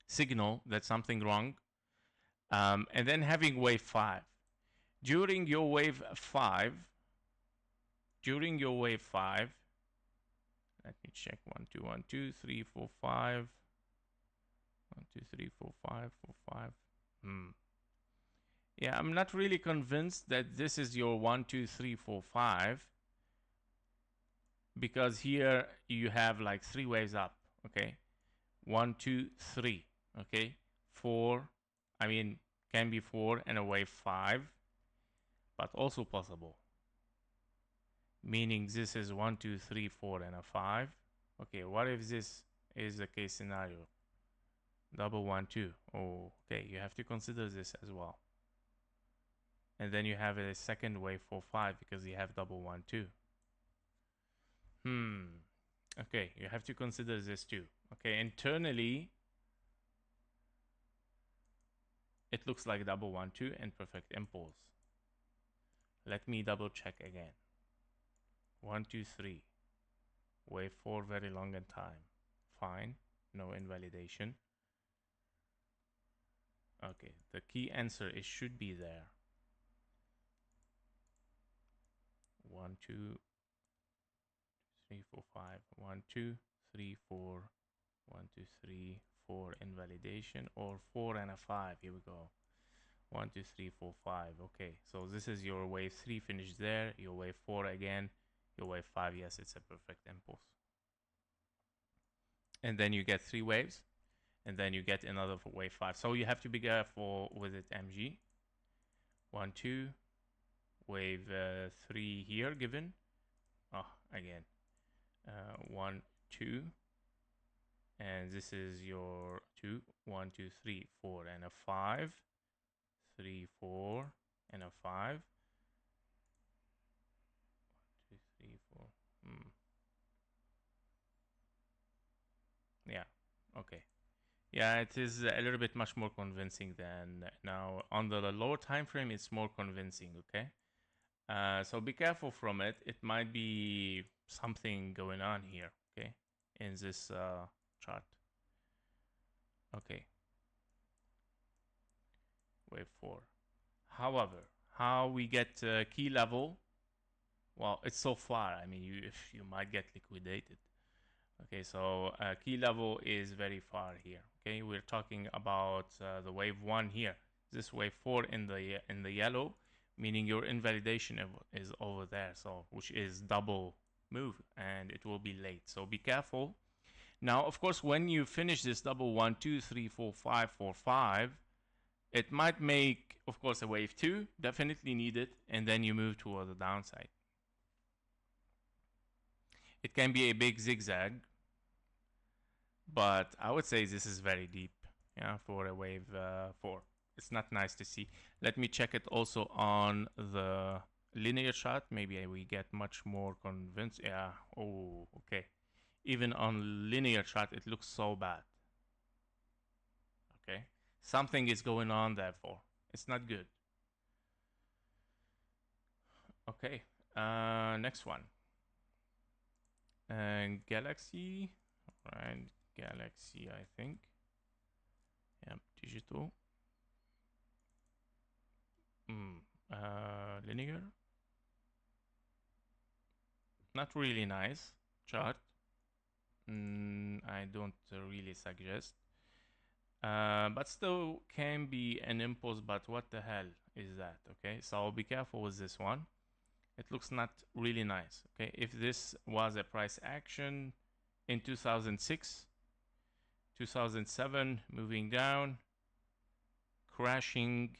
Signal that something wrong. And then having wave 5. During your wave 5, let me check. 1, 2, 1, 2, 3, 4, 5. 1, 2, 3, 4, 5, 4, 5. Yeah, I'm not really convinced that this is your 1, 2, 3, 4, 5. Because here you have like 3 waves up. Okay. 1, 2, 3. Okay. 4. I mean, can be 4 and a wave 5. But also possible. Meaning this is 1, 2, 3, 4, and a 5. Okay, what if this is the case scenario? Double 1, 2. Oh, okay, you have to consider this as well. And then you have a second wave for 5 because you have double 1, 2. Okay, you have to consider this too. Okay, internally, it looks like double 1, 2 and perfect impulse. Let me double check again. 1, 2, 3. Wave 4 very long in time. Fine, no invalidation. Okay, the key answer is should be there. 1, 2, 3, 4, 5. 1, 2, 3, 4. 1, 2, 3, 4 invalidation, or 4 and a 5. Here we go. 1, 2, 3, 4, 5. Okay, so this is your wave 3 finished there. Your wave 4 again. Your wave 5. Yes, it's a perfect impulse. And then you get 3 waves. And then you get another wave 5. So you have to be careful with it, MG. 1, 2. Wave 3 here given. Oh, again. 1, 2. And this is your 2. 1, 2, 3, 4, and a 5. 3, 4, and a 5. 1, 2, 3, 4. Yeah, okay. Yeah, it is a little bit much more convincing than now. On the lower time frame, it's more convincing, okay? So be careful from it. It might be something going on here, okay? In this chart. Okay. Wave 4. However, how we get key level? Well, it's so far. I mean, you might get liquidated. Okay, so key level is very far here. Okay, we're talking about the wave 1 here. This wave 4 in the yellow, meaning your invalidation is over there. So which is double move, and it will be late. So be careful. Now, of course, when you finish this double 1, 2, 3, 4, 5, 4, 5, it might make, of course, a wave 2, definitely needed, and then you move toward the downside. It can be a big zigzag, but I would say this is very deep, yeah, for a wave 4. It's not nice to see. Let me check it also on the linear chart. Maybe we get much more convinced. Yeah, oh, okay. Even on linear chart, it looks so bad. Okay, something is going on, therefore. It's not good. Okay, next one. GLXY, right? GLXY, I think. Yep, digital. Linear. Not really nice chart. I don't really suggest. But still can be an impulse, but what the hell is that? Okay, so be careful with this one. It looks not really nice. Okay, if this was a price action, in 2006, 2007, moving down, crashing.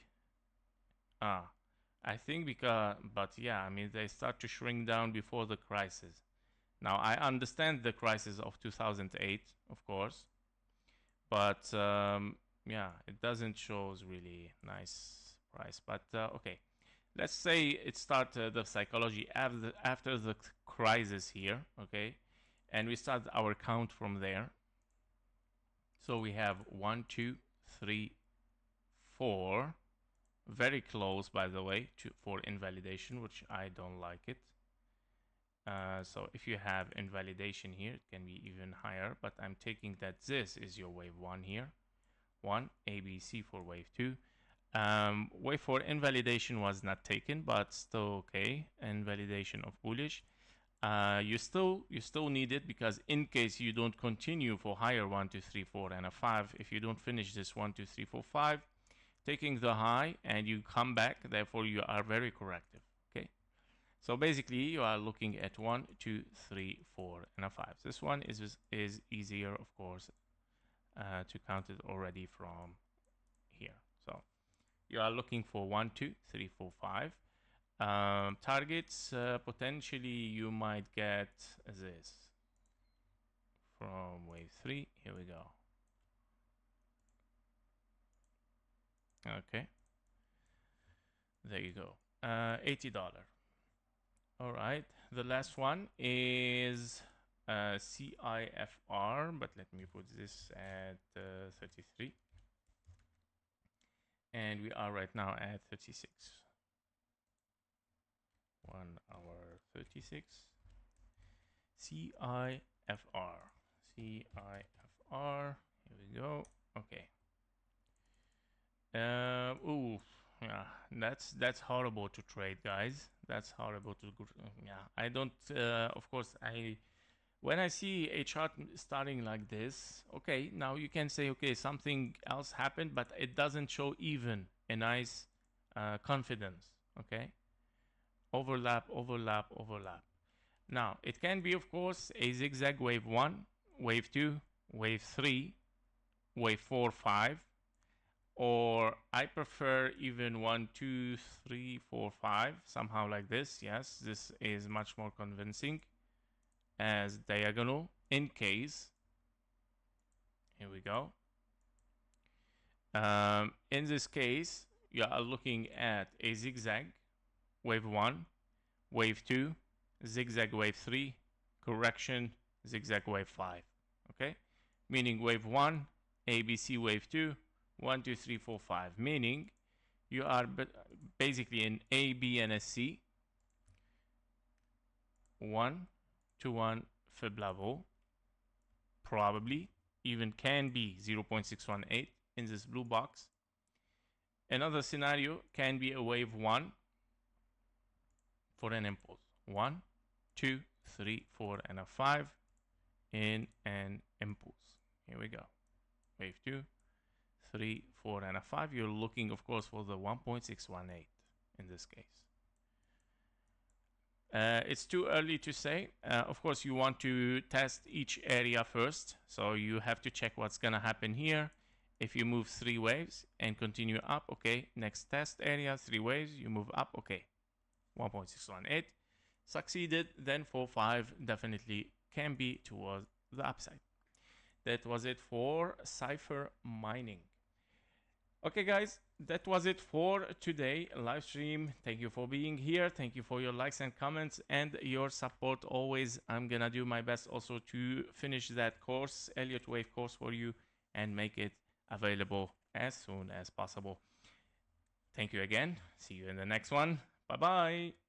I think because, but yeah, I mean, they start to shrink down before the crisis. Now, I understand the crisis of 2008, of course, but yeah, it doesn't show really nice price. But okay, let's say it started the psychology after the crisis here, okay, and we start our count from there. So we have 1, 2, 3, 4. Very close, by the way, for invalidation, which I don't like it. So if you have invalidation here, it can be even higher, but I'm taking that this is your wave 1 here. 1, ABC for wave 2. Wave 4 invalidation was not taken, but still okay. Invalidation of bullish. You still need it, because in case you don't continue for higher 1, 2, 3, 4, and a 5, if you don't finish this 1, 2, 3, 4, 5, taking the high and you come back, therefore you are very corrective. Okay, so basically you are looking at 1, 2, 3, 4, and a 5. This one is easier, of course, to count it already from here. So you are looking for 1, 2, 3, 4, 5. Targets, potentially you might get this from wave 3. Here we go. Okay, there you go. $80. All right, the last one is CIFR, but let me put this at 33, and we are right now at 36. 1 hour 36. CIFR. CIFR. Here we go. Okay. Ooh, yeah, that's horrible to trade, guys. That's horrible to yeah. I don't. Of course, when I see a chart starting like this, okay, now you can say, okay, something else happened, but it doesn't show even a nice confidence. Okay, overlap, overlap, overlap. Now it can be, of course, a zigzag wave 1, wave 2, wave 3, wave 4, 5. Or I prefer even 1, 2, 3, 4, 5, somehow like this. Yes, this is much more convincing as diagonal. In case, here we go. In this case, you are looking at a zigzag, wave 1, wave 2, zigzag wave 3, correction, zigzag wave 5. Okay, meaning wave 1, ABC wave 2, 1, 2, 3, 4, 5, meaning you are basically in A, B, and a C. 1 to 1 fib level, probably even can be 0.618 in this blue box. Another scenario can be a wave 1 for an impulse. 1, 2, 3, 4, and a 5 in an impulse. Here we go. Wave 2, 3, 4, and a 5. You're looking, of course, for the 1.618 in this case. It's too early to say. Of course, you want to test each area first. So you have to check what's going to happen here. If you move 3 waves and continue up, okay, next test area, 3 waves, you move up, okay, 1.618. Succeeded, then 4, 5 definitely can be towards the upside. That was it for CIFR mining. Okay, guys, that was it for today live stream. Thank you for being here. Thank you for your likes and comments and your support always. I'm gonna do my best also to finish that course, Elliott Wave course, for you and make it available as soon as possible. Thank you again. See you in the next one. Bye bye.